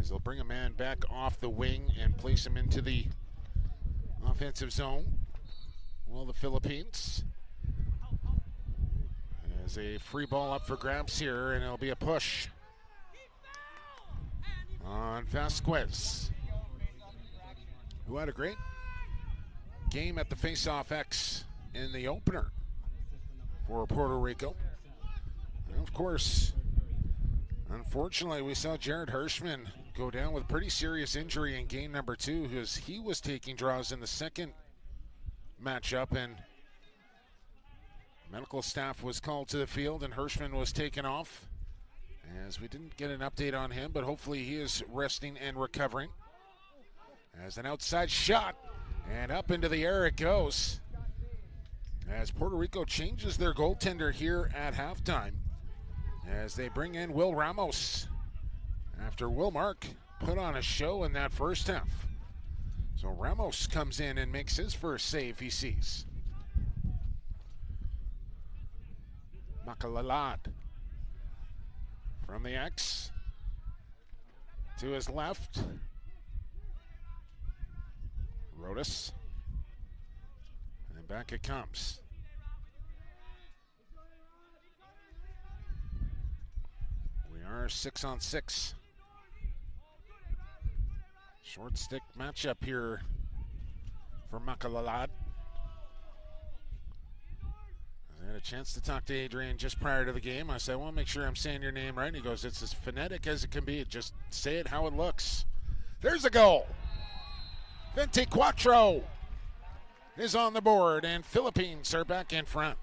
As they'll bring a man back off the wing and place him into the offensive zone. Well, the Philippines. As a free ball up for grabs here, and it'll be a push on Vasquez, who had a great game at the face-off X in the opener for Puerto Rico. And of course, unfortunately, we saw Jared Hirschman go down with a pretty serious injury in game number 2, as he was taking draws in the second matchup, and medical staff was called to the field and Hirschman was taken off, as we didn't get an update on him, but hopefully he is resting and recovering. As an outside shot, and up into the air it goes, as Puerto Rico changes their goaltender here at halftime, as they bring in Will Ramos after Will Mark put on a show in that first half. So Ramos comes in and makes his first save he sees. Makalalad from the X to his left. Rodas. And back it comes. We are 6-on-6. Short stick matchup here for Makalalad. And had a chance to talk to Adrian just prior to the game. I said, I want to make sure I'm saying your name right. And he goes, it's as phonetic as it can be. Just say it how it looks. There's a goal. 24 is on the board, and Philippines are back in front.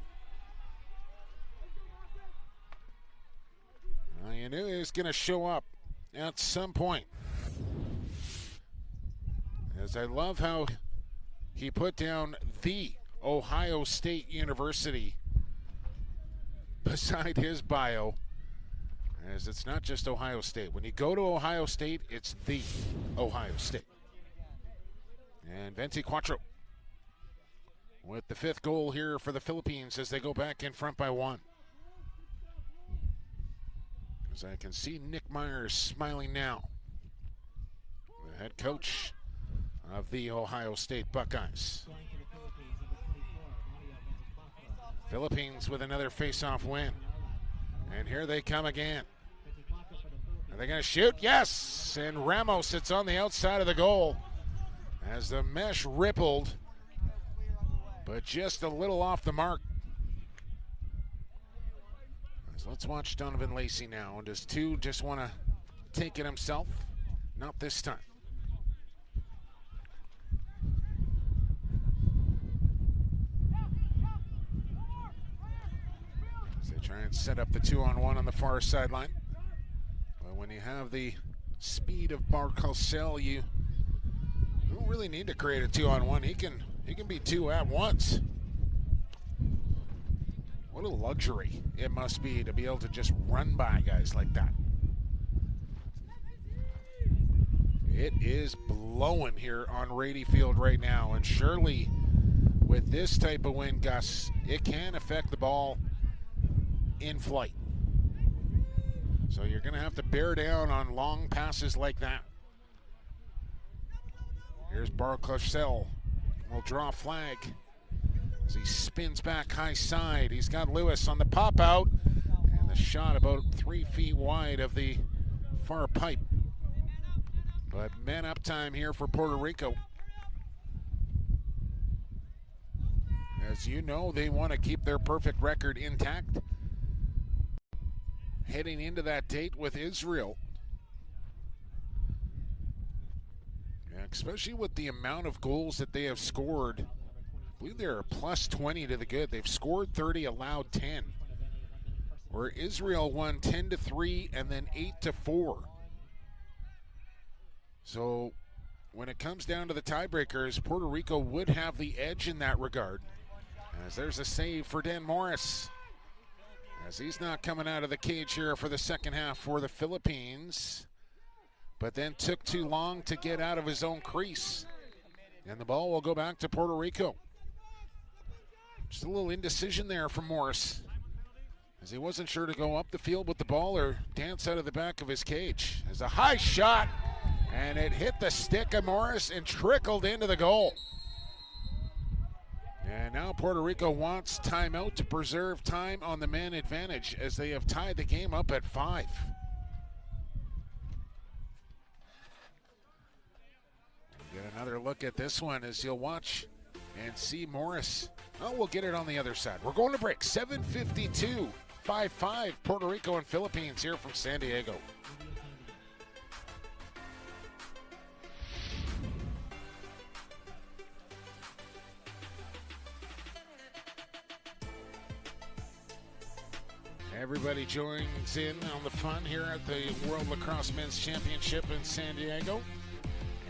Well, you knew he was going to show up at some point. As I love how he put down the Ohio State University beside his bio, as it's not just Ohio State. When you go to Ohio State, it's the Ohio State. And 24 with the 5th goal here for the Philippines as they go back in front by 1. As I can see Nick Myers smiling now, the head coach of the Ohio State Buckeyes. Philippines with another face-off win. And here they come again. Are they going to shoot? Yes! And Ramos, it's on the outside of the goal as the mesh rippled, but just a little off the mark. So let's watch Donovan Lacey now. And does two just want to take it himself? Not this time. As they try and set up the 2-on-1 on the far sideline. But when you have the speed of Barcosel, you don't really need to create a 2-on-1. He can be 2 at once. What a luxury it must be to be able to just run by guys like that. It is blowing here on Rady Field right now, and surely with this type of wind gusts, it can affect the ball in flight. So you're going to have to bear down on long passes like that. Here's Barcosel. Will draw a flag as he spins back high side. He's got Lewis on the pop out, and the shot about 3 feet wide of the far pipe. But man up time here for Puerto Rico. As you know, they want to keep their perfect record intact heading into that date with Israel. Especially with the amount of goals that they have scored. I believe they're plus 20 to the good. They've scored 30, allowed 10. Where Israel won 10-3 and then 8-4. So when it comes down to the tiebreakers, Puerto Rico would have the edge in that regard. As there's a save for Dan Morris. As he's not coming out of the cage here for the second half for the Philippines. But then took too long to get out of his own crease. And the ball will go back to Puerto Rico. Just a little indecision there from Morris, as he wasn't sure to go up the field with the ball or dance out of the back of his cage. There's a high shot, and it hit the stick of Morris and trickled into the goal. And now Puerto Rico wants timeout to preserve time on the man advantage, as they have tied the game up at 5. Get another look at this one as you'll watch and see Morris. Oh, we'll get it on the other side. We're going to break. 7:52, 5-5, Puerto Rico and Philippines here from San Diego. Everybody joins in on the fun here at the World Lacrosse Men's Championship in San Diego.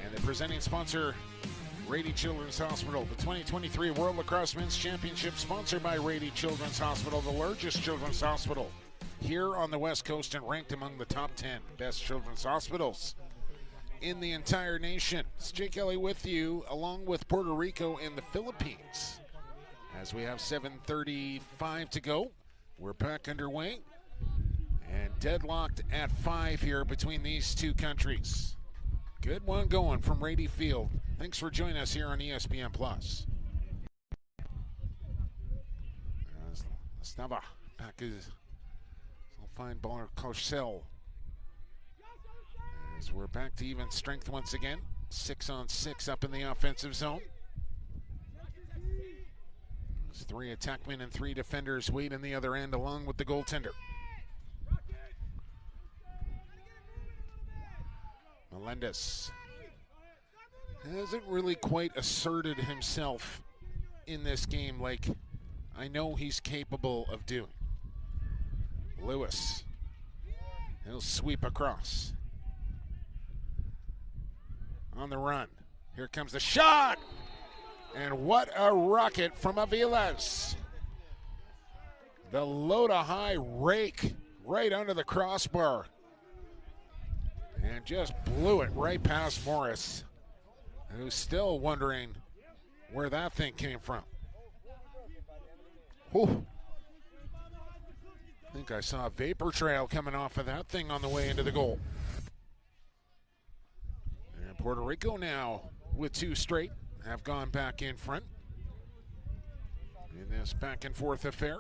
And the presenting sponsor, Rady Children's Hospital. The 2023 World Lacrosse Men's Championship sponsored by Rady Children's Hospital, the largest children's hospital here on the West Coast and ranked among the top 10 best children's hospitals in the entire nation. It's Jake Kelly with you, along with Puerto Rico and the Philippines. As we have 7:35 to go, we're back underway and deadlocked at 5 here between these two countries. Good one going from Rady Field. Thanks for joining us here on ESPN Plus. Estava back is fine baller Barcosel. As we're back to even strength once again. 6-on-6 up in the offensive zone. It's 3 attackmen and 3 defenders wait in the other end along with the goaltender. Melendez hasn't really quite asserted himself in this game like I know he's capable of doing. Lewis, he'll sweep across. On the run, here comes the shot! And what a rocket from Aviles. The low to high rake right under the crossbar. And just blew it right past Morris, who's still wondering where that thing came from. Whew. I think I saw a vapor trail coming off of that thing on the way into the goal. And Puerto Rico now with 2 straight have gone back in front in this back and forth affair.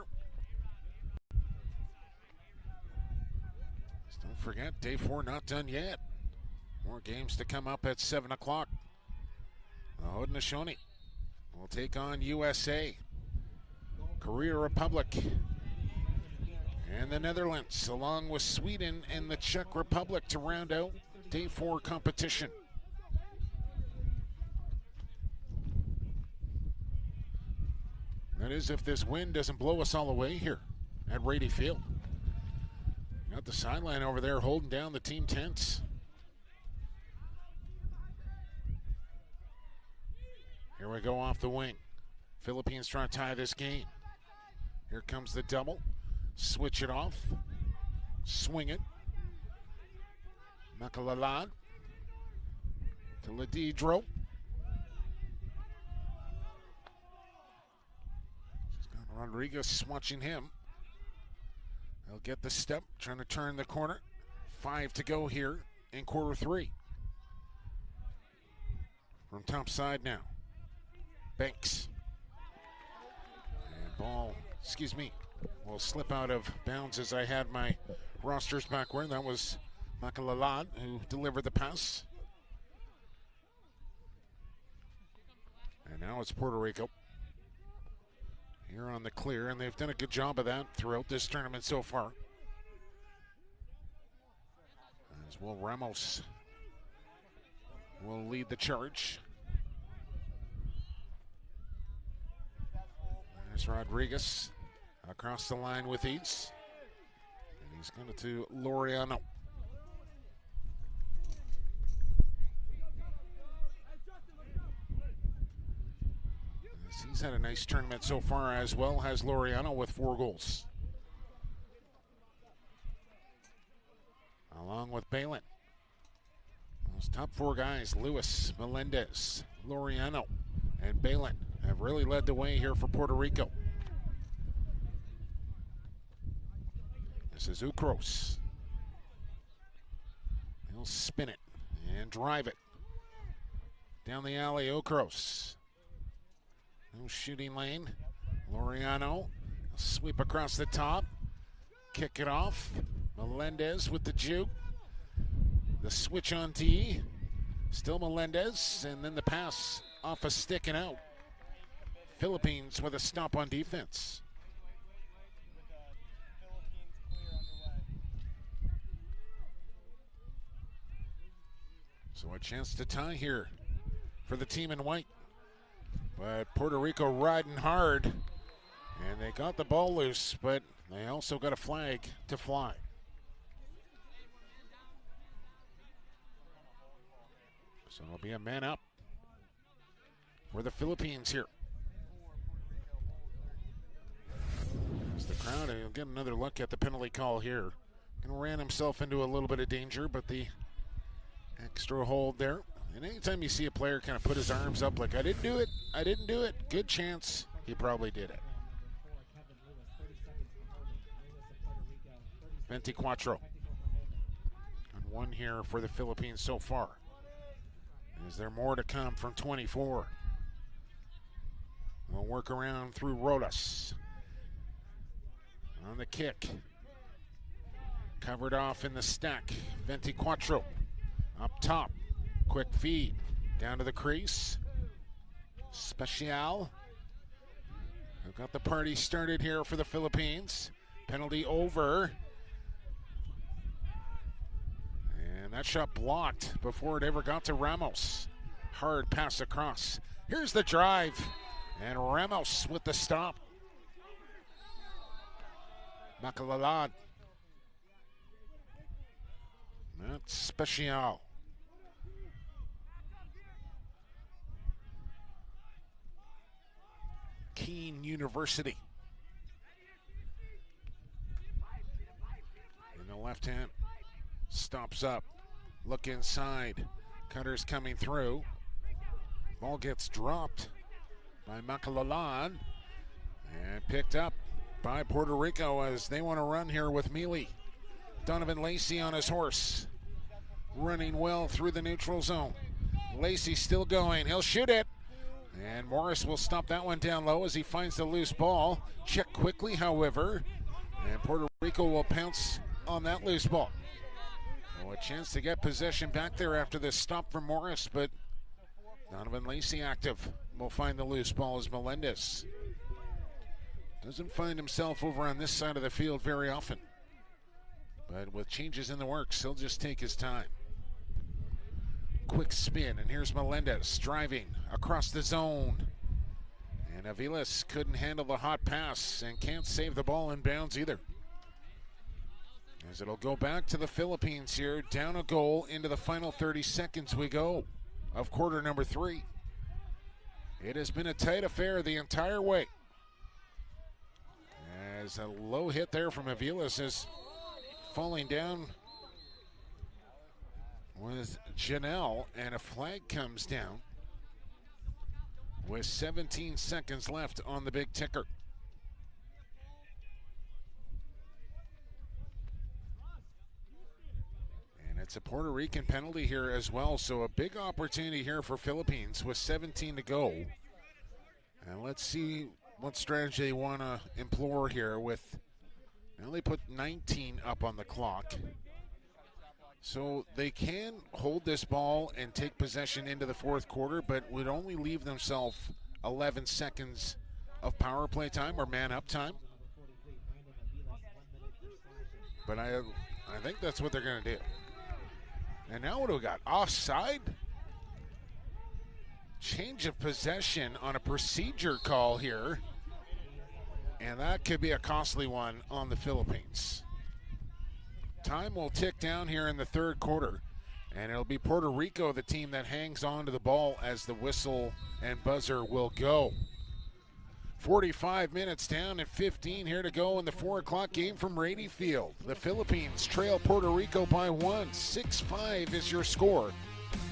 Just don't forget, day 4 not done yet. More games to come up at 7 o'clock. Haudenosaunee will take on USA, Korea Republic, and the Netherlands, along with Sweden and the Czech Republic to round out day 4 competition. That is if this wind doesn't blow us all away here at Rady Field. Got the sideline over there holding down the team tents. Here we go off the wing. Philippines trying to tie this game. Here comes the double. Switch it off. Swing it. Makalalad to Ladidro. Rodriguez watching him. He'll get the step, trying to turn the corner. 5 to go here in quarter 3. From top side now. Banks. And ball, will slip out of bounds as I had my rosters backward. That was Makalalad who delivered the pass. And now it's Puerto Rico here on the clear, and they've done a good job of that throughout this tournament so far. As Will Ramos will lead the charge. There's Rodriguez across the line with ease. And he's going to Laureano. He's had a nice tournament so far, as well has Laureano with 4 goals. Along with Balin. Those top 4 guys, Lewis, Melendez, Laureano, and Balin, have really led the way here for Puerto Rico. This is Ukros. He'll spin it and drive it. Down the alley, Ukros. No shooting lane. Laureano, sweep across the top. Kick it off. Melendez with the juke. The switch on D. Still Melendez, and then the pass off a stick and out. Philippines with a stop on defense. So a chance to tie here for the team in white. But Puerto Rico riding hard, and they got the ball loose, but they also got a flag to fly. So it'll be a man up for the Philippines here. As the crowd, he'll get another look at the penalty call here. And ran himself into a little bit of danger, but the extra hold there. And anytime you see a player kind of put his arms up like, I didn't do it, good chance he probably did it. 24. And 1 here for the Philippines so far. Is there more to come from 24? We'll work around through Rodas. On the kick. Covered off in the stack. 24. Up top. Quick feed. Down to the crease. Special. who got the party started here for the Philippines. Penalty over. And that shot blocked before it ever got to Ramos. Hard pass across. Here's the drive. And Ramos with the stop. Macalalan. That's special. Keene University. In the left hand. Stops up. Look inside. Cutter's coming through. Ball gets dropped by Macalalan. And picked up by Puerto Rico as they want to run here with Mealy. Donovan Lacey on his horse. Running well through the neutral zone. Lacey still going. He'll shoot it. And Morris will stop that one down low as he finds the loose ball. Check quickly, however. And Puerto Rico will pounce on that loose ball. Oh, a chance to get possession back there after this stop from Morris, but Donovan Lacey active. Will find the loose ball as Melendez doesn't find himself over on this side of the field very often. But with changes in the works, he'll just take his time. Quick spin, and here's Melendez driving across the zone. And Aviles couldn't handle the hot pass and can't save the ball in bounds either. As it'll go back to the Philippines here, down a goal into the final 30 seconds we go of quarter number 3. It has been a tight affair the entire way. As a low hit there from Aviles is falling down with Janelle, and a flag comes down with 17 seconds left on the big ticker. And it's a Puerto Rican penalty here as well, so a big opportunity here for Philippines with 17 to go. And let's see what strategy they want to employ here with, now they put 19 up on the clock. So they can hold this ball and take possession into the fourth quarter, but would only leave themselves 11 seconds of power play time or man up time. But I think that's what they're going to do. And now what do we got? Offside? Change of possession on a procedure call here. And that could be a costly one on the Philippines. Time will tick down here in the third quarter, and it'll be Puerto Rico, the team that hangs on to the ball as the whistle and buzzer will go. 45 minutes down and 15 here to go in the 4 o'clock game from Rady Field. The Philippines trail Puerto Rico by 1. 6-5 is your score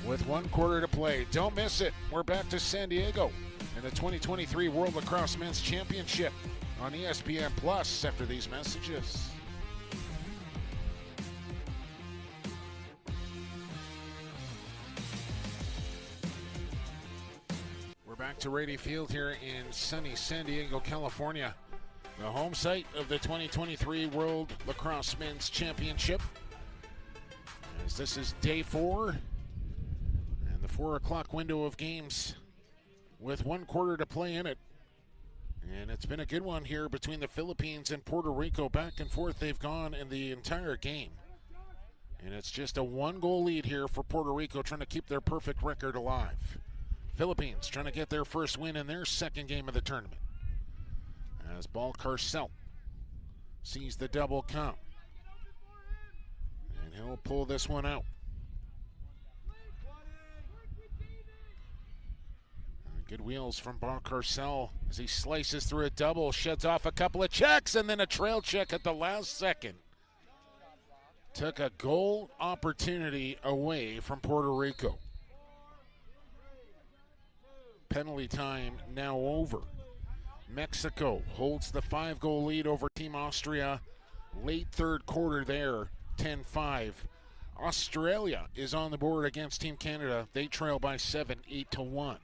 with 1 quarter to play. Don't miss it. We're back to San Diego in the 2023 World Lacrosse Men's Championship on ESPN Plus after these messages. We're back to Rady Field here in sunny San Diego, California, the home site of the 2023 World Lacrosse Men's Championship. As this is day 4 and the 4 o'clock window of games with 1 quarter to play in it. And it's been a good one here between the Philippines and Puerto Rico. Back and forth they've gone in the entire game. And it's just a 1-goal lead here for Puerto Rico, trying to keep their perfect record alive. Philippines trying to get their first win in their second game of the tournament. As Balcarcel sees the double come. And he'll pull this one out. Good wheels from Balcarcel as he slices through a double, sheds off a couple of checks, and then a trail check at the last second. Took a goal opportunity away from Puerto Rico. Penalty time now over. Mexico holds the 5-goal lead over Team Austria. Late third quarter there, 10-5. Australia is on the board against Team Canada. They trail by 7, 8-1.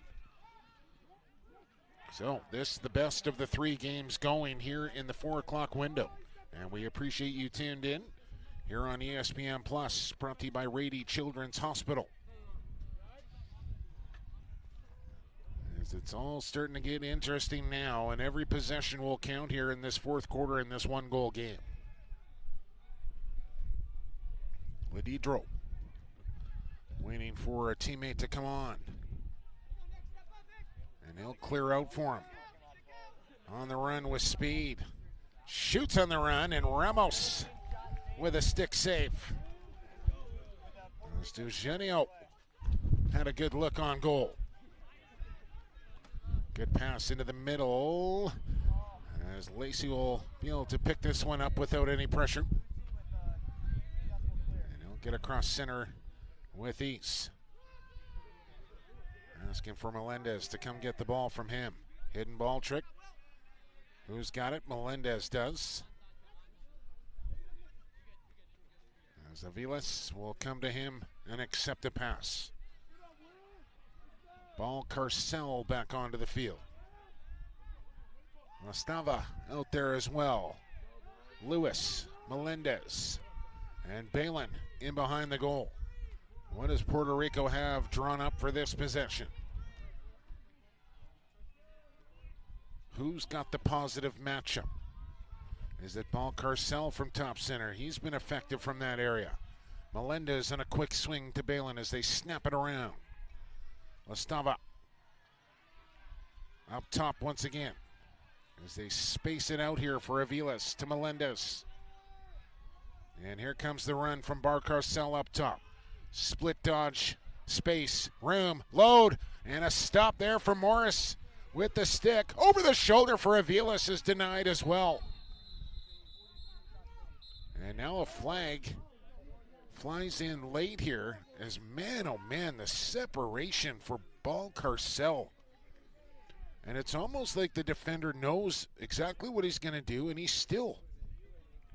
So this is the best of the 3 games going here in the 4 o'clock window. And we appreciate you tuned in here on ESPN Plus, brought to you by Rady Children's Hospital. As it's all starting to get interesting now, and every possession will count here in this fourth quarter in this one-goal game. Ledidro waiting for a teammate to come on. And he'll clear out for him. On the run with speed. Shoots on the run, and Ramos with a stick save. As Eugenio had a good look on goal. Good pass into the middle. As Lacey will be able to pick this one up without any pressure. And he'll get across center with ease. Asking for Melendez to come get the ball from him. Hidden ball trick. Who's got it? Melendez does. As Aviles will come to him and accept a pass. Ball Carcel back onto the field. Lastava out there as well. Lewis, Melendez, and Balin in behind the goal. What does Puerto Rico have drawn up for this possession? Who's got the positive matchup? Is it Ball Carcel from top center? He's been effective from that area. Melendez on a quick swing to Balin as they snap it around. Lastava up top once again as they space it out here for Aviles to Melendez. And here comes the run from Bar Carcel up top. Split dodge, space, room, load, and a stop there for Morris with the stick. Over the shoulder for Aviles is denied as well. And now a flag flies in late here as, man, oh man, the separation for Ball Carcel. And it's almost like the defender knows exactly what he's going to do, and he still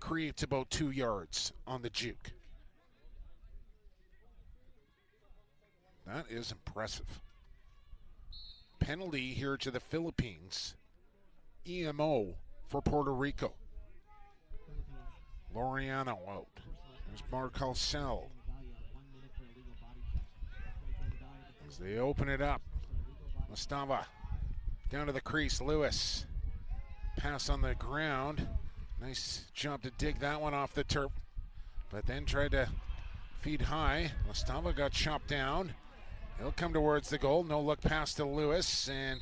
creates about 2 yards on the juke. That is impressive. Penalty here to the Philippines. EMO for Puerto Rico. Laureano out. There's Bar Carcel. As they open it up. Lastava down to the crease. Lewis. Pass on the ground. Nice job to dig that one off the turf. But then tried to feed high. Lastava got chopped down. He'll come towards the goal. No look pass to Lewis. And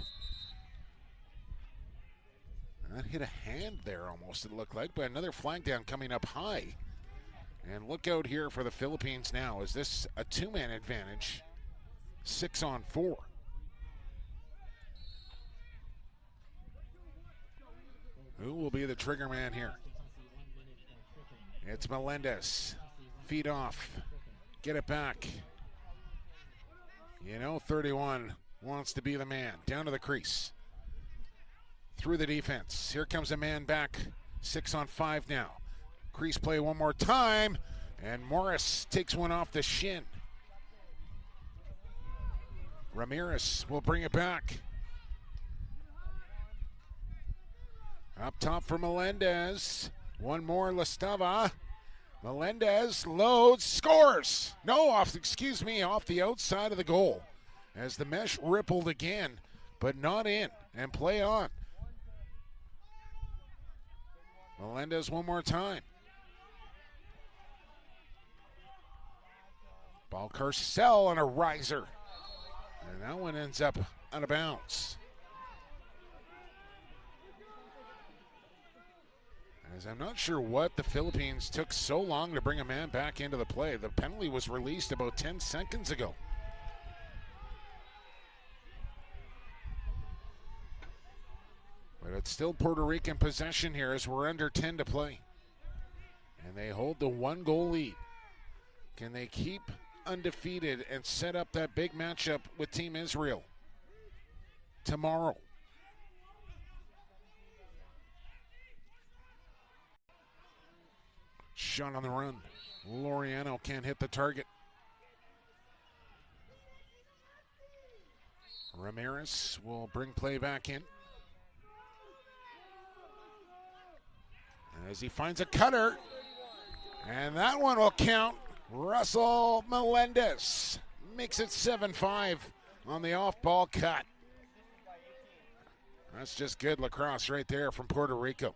that hit a hand there almost, it looked like. But another flag down coming up high. And look out here for the Philippines now. Is this a two-man advantage? 6-on-4. Who will be the trigger man here? It's Melendez. Feet off. Get it back. You know, 31 wants to be the man. Down to the crease. Through the defense. Here comes a man back. 6-on-5 now. Crease play one more time. And Morris takes one off the shin. Ramirez will bring it back. Up top for Melendez. One more, Lastava. Melendez loads, scores. No, off the outside of the goal. As the mesh rippled again, but not in. And play on. Melendez one more time. Ball Carcel on a riser. And that one ends up out of bounds. As I'm not sure what the Philippines took so long to bring a man back into the play. The penalty was released about 10 seconds ago. But it's still Puerto Rican possession here as we're under 10 to play. And they hold the 1-goal lead. Can they keep undefeated and set up that big matchup with Team Israel tomorrow? Shot on the run. Laureano can't hit the target. Ramirez will bring play back in. As he finds a cutter. And that one will count. Russell Melendez makes it 7-5 on the off-ball cut. That's just good lacrosse right there from Puerto Rico.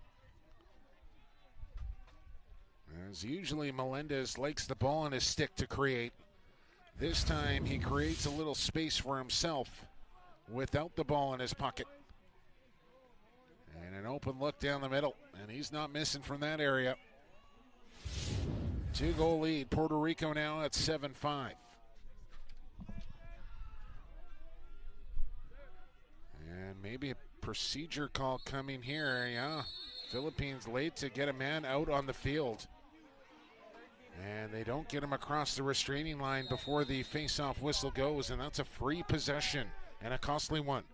As usually Melendez likes the ball on his stick to create. This time he creates a little space for himself without the ball in his pocket. And an open look down the middle, and he's not missing from that area. 2-goal lead, Puerto Rico now at 7-5. And maybe a procedure call coming here, yeah. Philippines late to get a man out on the field. And they don't get him across the restraining line before the face-off whistle goes, and that's a free possession and a costly one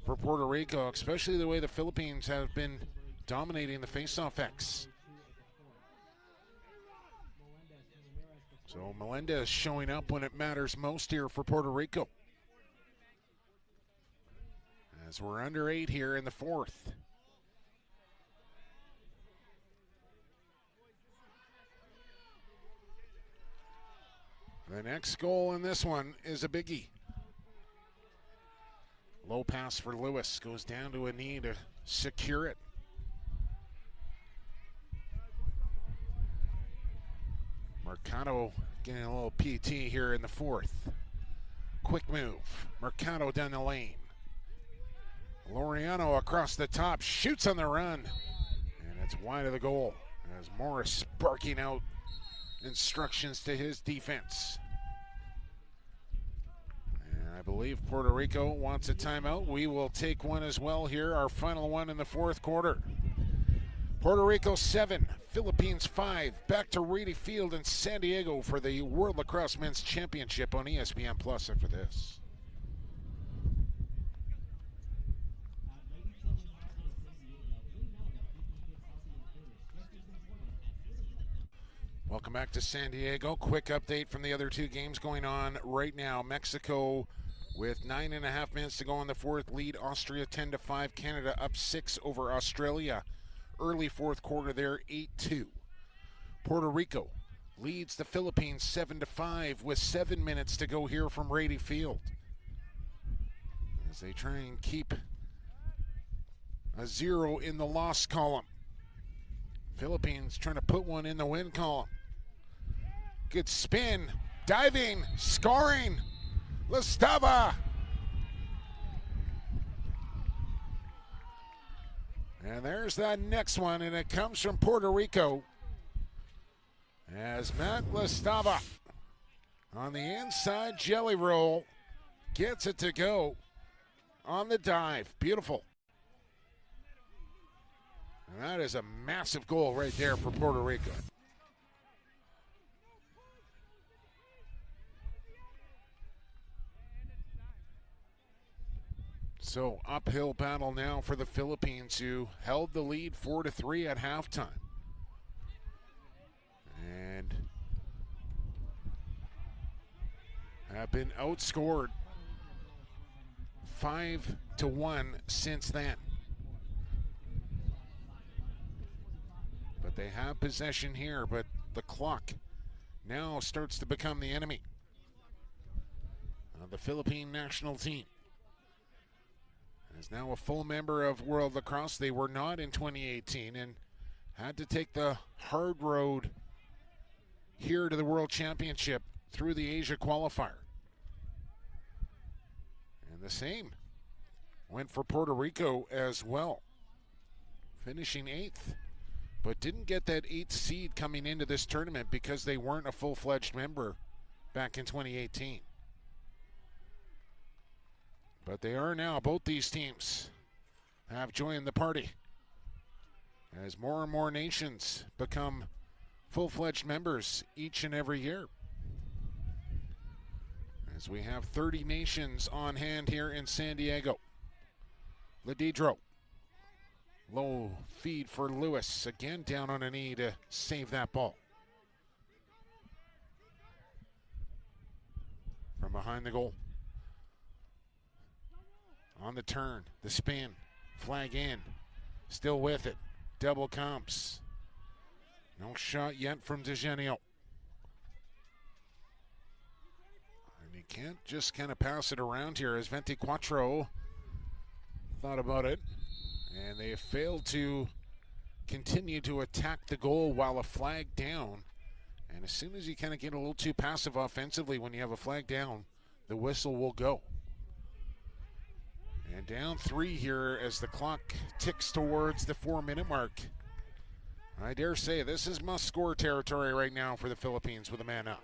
for Puerto Rico, especially the way the Philippines have been dominating the face-off X. So Melendez showing up when it matters most here for Puerto Rico. As we're under 8 here in the fourth. The next goal in this one is a biggie. Low pass for Lewis, goes down to a knee to secure it. Mercado getting a little PT here in the fourth. Quick move, Mercado down the lane. Laureano across the top, shoots on the run, and it's wide of the goal as Morris barking out instructions to his defense. And I believe Puerto Rico wants a timeout. We will take one as well here, our final one in the fourth quarter. Puerto Rico 7, Philippines 5. Back to Rady Field in San Diego for the World Lacrosse Men's Championship on ESPN Plus after this. Welcome back to San Diego. Quick update from the other two games going on right now. Mexico with 9.5 minutes to go in the fourth lead. Austria 10-5. Canada up 6 over Australia. Early fourth quarter there, 8-2. Puerto Rico leads the Philippines 7-5 with 7 minutes to go here from Rady Field. As they try and keep a 0 in the loss column. Philippines trying to put one in the win column. Good spin, diving, scoring. Lastava. And there's that next one, and it comes from Puerto Rico. As Matt Lastava on the inside jelly roll gets it to go on the dive. Beautiful. And that is a massive goal right there for Puerto Rico. So uphill battle now for the Philippines, who held the lead 4-3 at halftime. And have been outscored 5-1 since then. But they have possession here, but the clock now starts to become the enemy of the Philippine national team. Is now a full member of World Lacrosse. They were not in 2018 and had to take the hard road here to the World Championship through the Asia qualifier. And the same went for Puerto Rico as well, finishing 8th, but didn't get that 8th seed coming into this tournament because they weren't a full-fledged member back in 2018. But they are now. Both these teams have joined the party as more and more nations become full-fledged members each and every year. As we have 30 nations on hand here in San Diego. Ledidro. Low feed for Lewis. Again down on a knee to save that ball. From behind the goal. On the turn, the spin, flag in, still with it, double comps. No shot yet from DeGenio. And he can't just kind of pass it around here as 24 thought about it, and they have failed to continue to attack the goal while a flag down. And as soon as you kind of get a little too passive offensively when you have a flag down, the whistle will go. And down 3 here as the clock ticks towards the 4-minute mark. I dare say this is must-score territory right now for the Philippines with a man up.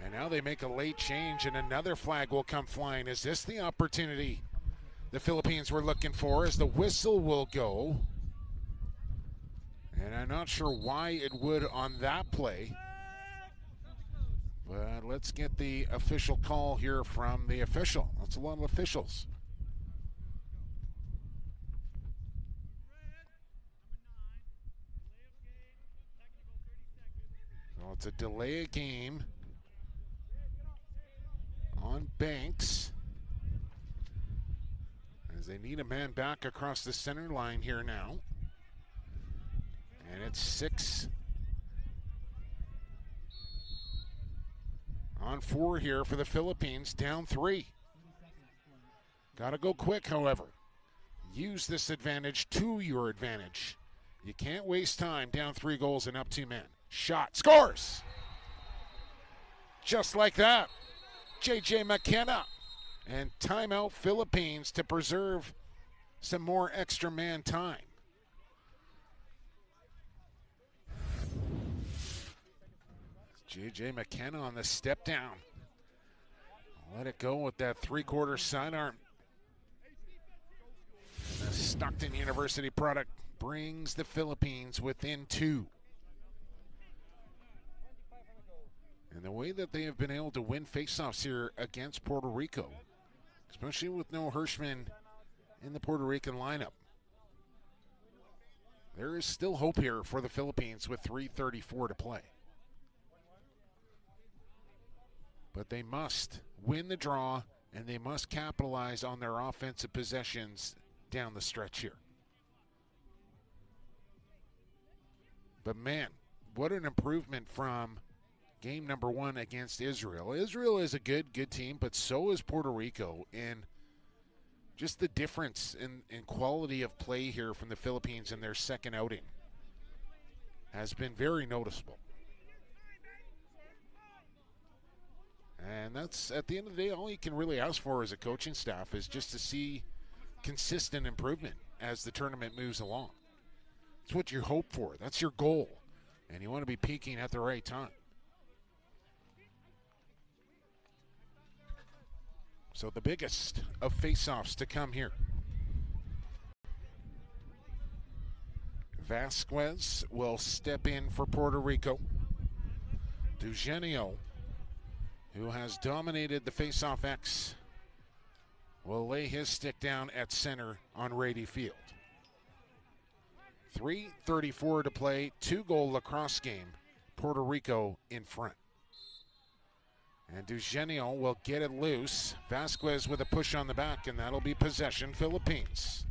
And now they make a late change, and another flag will come flying. Is this the opportunity the Philippines were looking for as the whistle will go? And I'm not sure why it would on that play. But let's get the official call here from the official. That's a lot of officials. So it's a delay of game on Banks, as they need a man back across the center line here now. And it's 6 on 4 here for the Philippines, down 3. Got to go quick, however. Use this advantage to your advantage. You can't waste time down 3 goals and up 2 men. Shot, scores! Just like that. J.J. McKenna. And timeout Philippines to preserve some more extra man time. J.J. McKenna on the step down. Let it go with that 3/4 sidearm. And the Stockton University product brings the Philippines within 2. And the way that they have been able to win faceoffs here against Puerto Rico, especially with no Hirschman in the Puerto Rican lineup, there is still hope here for the Philippines with 3:34 to play. But they must win the draw, and they must capitalize on their offensive possessions down the stretch here. But man, what an improvement from game number 1 against Israel. Israel is a good team, but so is Puerto Rico. And just the difference in quality of play here from the Philippines in their second outing has been very noticeable. And that's, at the end of the day, all you can really ask for as a coaching staff is just to see consistent improvement as the tournament moves along. It's what you hope for. That's your goal. And you want to be peaking at the right time. So the biggest of face-offs to come here. Vasquez will step in for Puerto Rico. Eugenio, who has dominated the face-off X, will lay his stick down at center on Rady Field. 3:34 to play, 2-goal lacrosse game. Puerto Rico in front. And Eugenio will get it loose. Vasquez with a push on the back, and that'll be possession Philippines.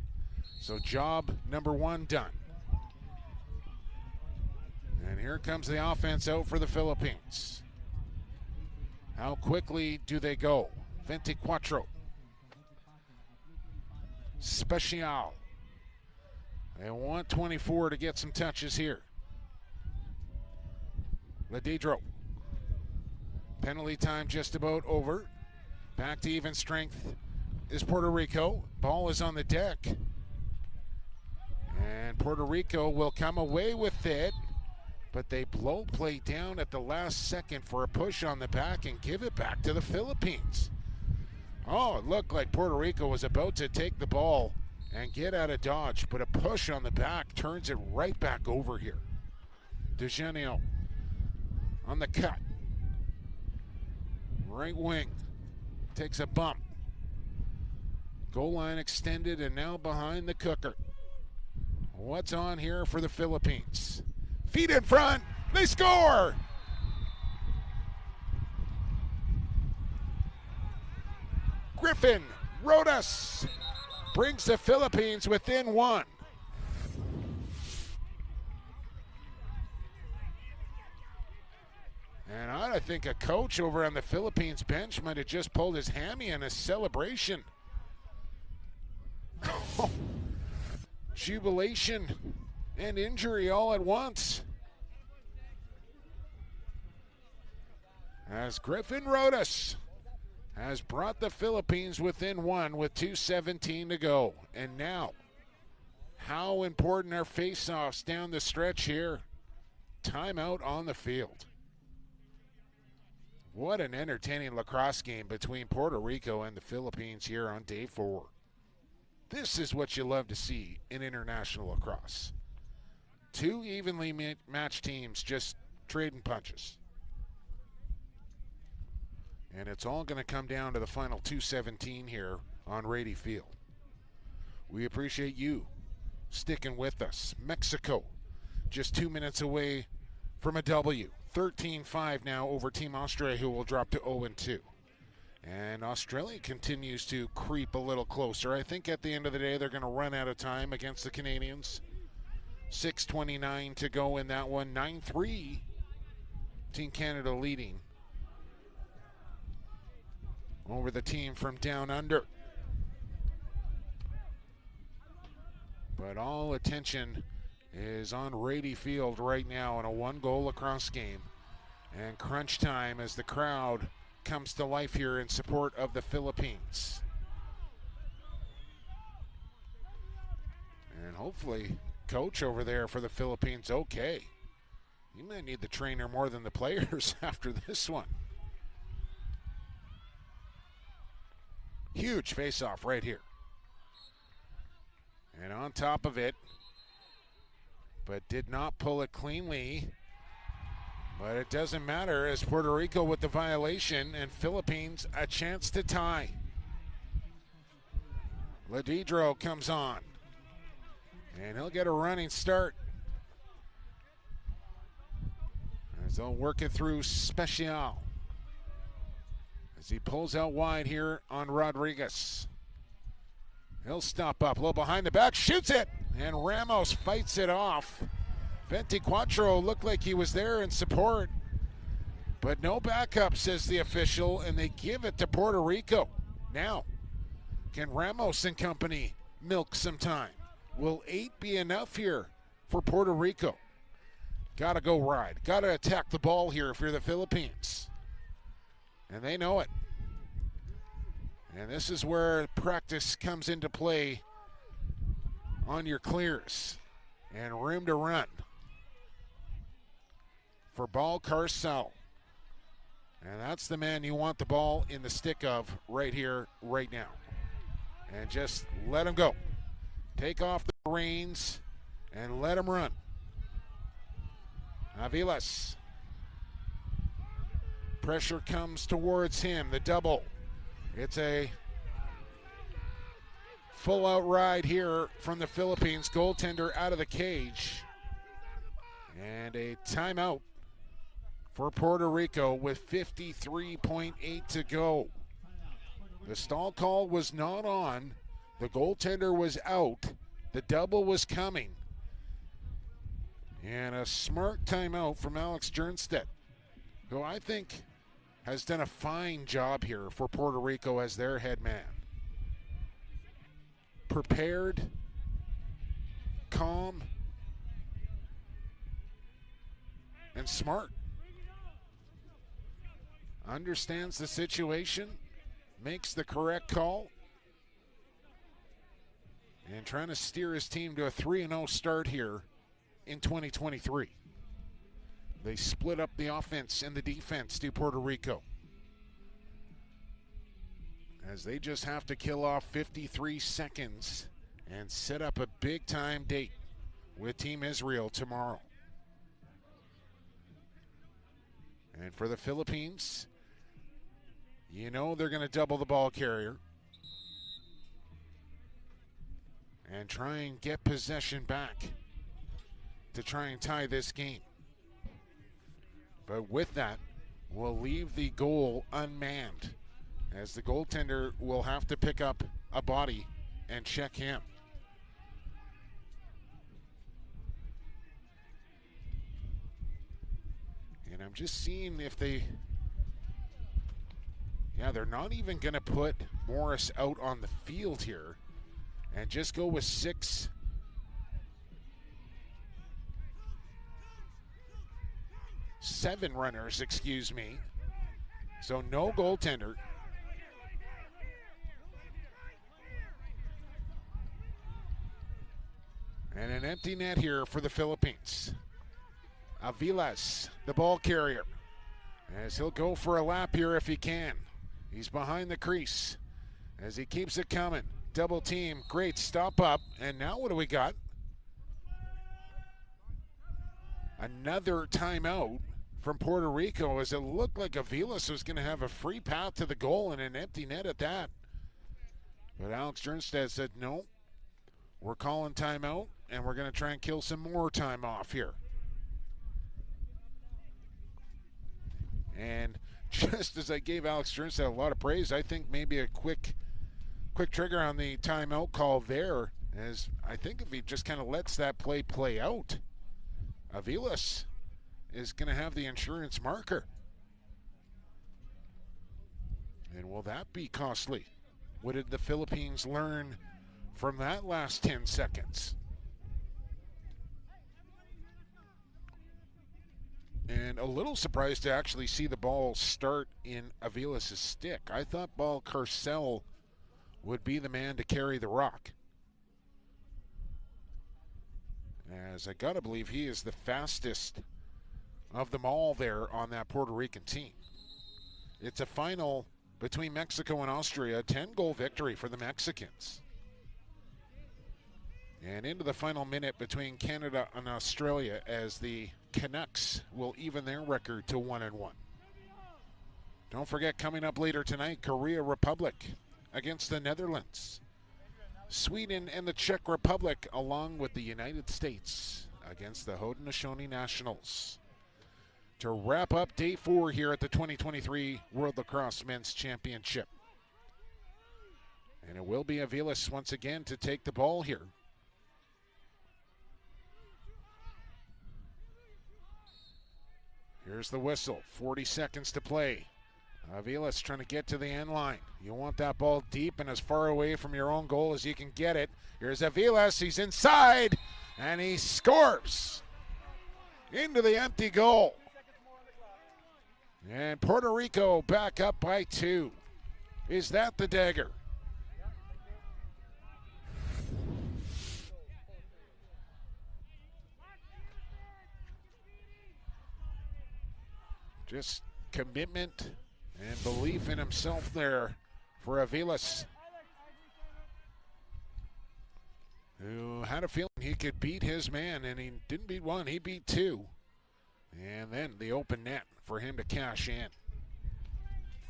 So job number 1 done. And here comes the offense out for the Philippines. How quickly do they go? 24. Special. They want 24 to get some touches here. Ledidro. Penalty time just about over. Back to even strength is Puerto Rico. Ball is on the deck. And Puerto Rico will come away with it, but they blow play down at the last second for a push on the back and give it back to the Philippines. Oh, it looked like Puerto Rico was about to take the ball and get out of dodge, but a push on the back turns it right back over here. Eugenio on the cut. Right wing takes a bump. Goal line extended and now behind the cooker. What's on here for the Philippines? Feet in front, they score! Griffin Rodas brings the Philippines within 1. And I think a coach over on the Philippines bench might have just pulled his hammy in a celebration. Jubilation and injury all at once. As Griffin Rodas has brought the Philippines within one with 2:17 to go. And now, how important are face-offs down the stretch here? Timeout on the field. What an entertaining lacrosse game between Puerto Rico and the Philippines here on day 4. This is what you love to see in international lacrosse. Two evenly matched teams just trading punches. And it's all going to come down to the final 2:17 here on Rady Field. We appreciate you sticking with us. Mexico just 2 minutes away from a W. 13-5 now over Team Australia, who will drop to 0-2. And Australia continues to creep a little closer. I think at the end of the day, they're going to run out of time against the Canadians. 6:29 to go in that one. 9-3. Team Canada leading over the team from down under. But all attention is on Rady Field right now in a 1-goal lacrosse game. And crunch time as the crowd comes to life here in support of the Philippines. And hopefully, coach over there for the Philippines, okay. You might need the trainer more than the players after this one. Huge face-off right here. And on top of it, but did not pull it cleanly. But it doesn't matter as Puerto Rico with the violation and Philippines a chance to tie. Ladidro comes on. And he'll get a running start. As they'll work it through Special. As he pulls out wide here on Rodriguez. He'll stop up, a little behind the back, shoots it, and Ramos fights it off. 24 looked like he was there in support, but no backup, says the official, and they give it to Puerto Rico. Now, can Ramos and company milk some time? Will 8 be enough here for Puerto Rico? Got to go ride. Got to attack the ball here if you're the Philippines. And they know it. And this is where practice comes into play on your clears. And room to run for Ball Carcel. And that's the man you want the ball in the stick of right here, right now. And just let him go. Take off the reins and let him run. Aviles. Pressure comes towards him, the double. It's a full-out ride here from the Philippines. Goaltender out of the cage. And a timeout for Puerto Rico with 53.8 to go. The stall call was not on. The goaltender was out. The double was coming. And a smart timeout from Alex Jernstedt, who I think has done a fine job here for Puerto Rico as their head man. Prepared, calm, and smart. Understands the situation, makes the correct call, and trying to steer his team to a 3-0 start here in 2023. They split up the offense and the defense to Puerto Rico, as they just have to kill off 53 seconds and set up a big-time date with Team Israel tomorrow. And for the Philippines, you know they're going to double the ball carrier and try and get possession back to try and tie this game. But with that, we'll leave the goal unmanned, as the goaltender will have to pick up a body and check him. And I'm just seeing if they... Yeah, they're not even going to put Morris out on the field here, and just go with 6. Seven runners, excuse me. So no goaltender. And an empty net here for the Philippines. Avilas, the ball carrier, as he'll go for a lap here if he can. He's behind the crease as he keeps it coming. Double team, great stop up. And now what do we got? Another timeout from Puerto Rico, as it looked like Avilas was going to have a free path to the goal and an empty net at that. But Alex Jernstad said, no, we're calling timeout, and we're going to try and kill some more time off here. And just as I gave Alex Jernstad a lot of praise, I think maybe a quick trigger on the timeout call there, as I think if he just kind of lets that play out, Avilas is going to have the insurance marker. And will that be costly? What did the Philippines learn from that last 10 seconds? And a little surprised to actually see the ball start in Avilas' stick. I thought Ball Carcel would be the man to carry the rock, as I gotta believe he is the fastest of them all there on that Puerto Rican team. It's a final between Mexico and Austria, a 10-goal victory for the Mexicans. And into the final minute between Canada and Australia, as the Canucks will even their record to 1-1. Don't forget, coming up later tonight, Korea Republic against the Netherlands. Sweden and the Czech Republic, along with the United States, against the Haudenosaunee Nationals. To wrap up day 4 here at the 2023 World Lacrosse Men's Championship. And it will be Avilas once again to take the ball here. Here's the whistle, 40 seconds to play. Avilas trying to get to the end line. You want that ball deep and as far away from your own goal as you can get it. Here's Avilas, he's inside, and he scores into the empty goal. And Puerto Rico back up by 2. Is that the dagger? Just commitment and belief in himself there for Avilas, who had a feeling he could beat his man, and he didn't beat one, he beat 2. And then the open net for him to cash in.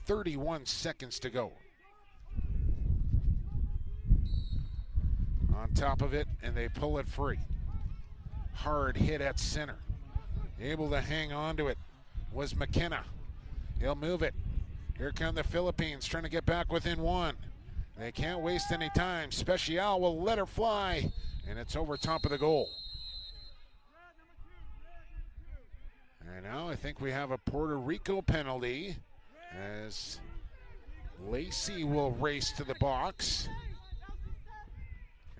31 seconds to go. On top of it, and they pull it free. Hard hit at center. Able to hang on to it was McKenna. He'll move it. Here come the Philippines trying to get back within 1. They can't waste any time. Special will let her fly, and it's over top of the goal. And now I think we have a Puerto Rico penalty, as Lacey will race to the box.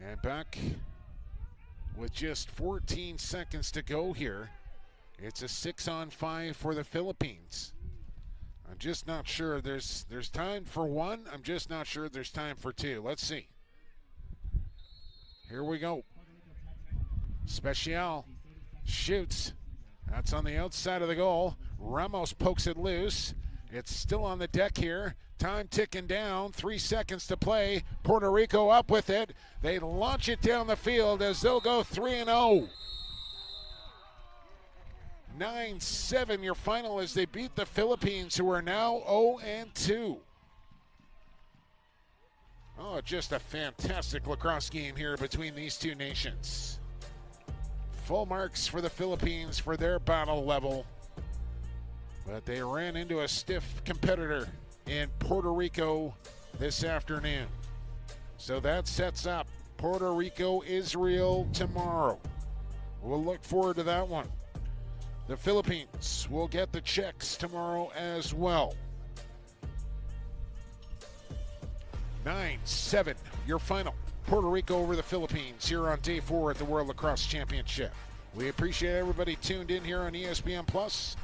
And back with just 14 seconds to go here. It's a 6-on-5 for the Philippines. I'm just not sure there's time for 1. I'm just not sure there's time for 2. Let's see. Here we go. Special shoots. That's on the outside of the goal. Ramos pokes it loose. It's still on the deck here. Time ticking down. 3 seconds to play. Puerto Rico up with it. They launch it down the field as they'll go 3-0. 9-7 your final as they beat the Philippines, who are now 0-2. Oh, just a fantastic lacrosse game here between these two nations. Full marks for the Philippines for their battle level. But they ran into a stiff competitor in Puerto Rico this afternoon. So that sets up Puerto Rico-Israel tomorrow. We'll look forward to that one. The Philippines will get the Czechs tomorrow as well. 9-7 your final. Puerto Rico over the Philippines here on day 4 at the World Lacrosse Championship. We appreciate everybody tuned in here on ESPN Plus.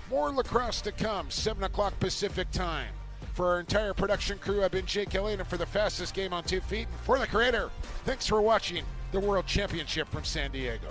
More lacrosse to come, 7 o'clock Pacific time. For our entire production crew, I've been Jake Elliott, and for the fastest game on 2 feet, and for the creator, thanks for watching the World Championship from San Diego.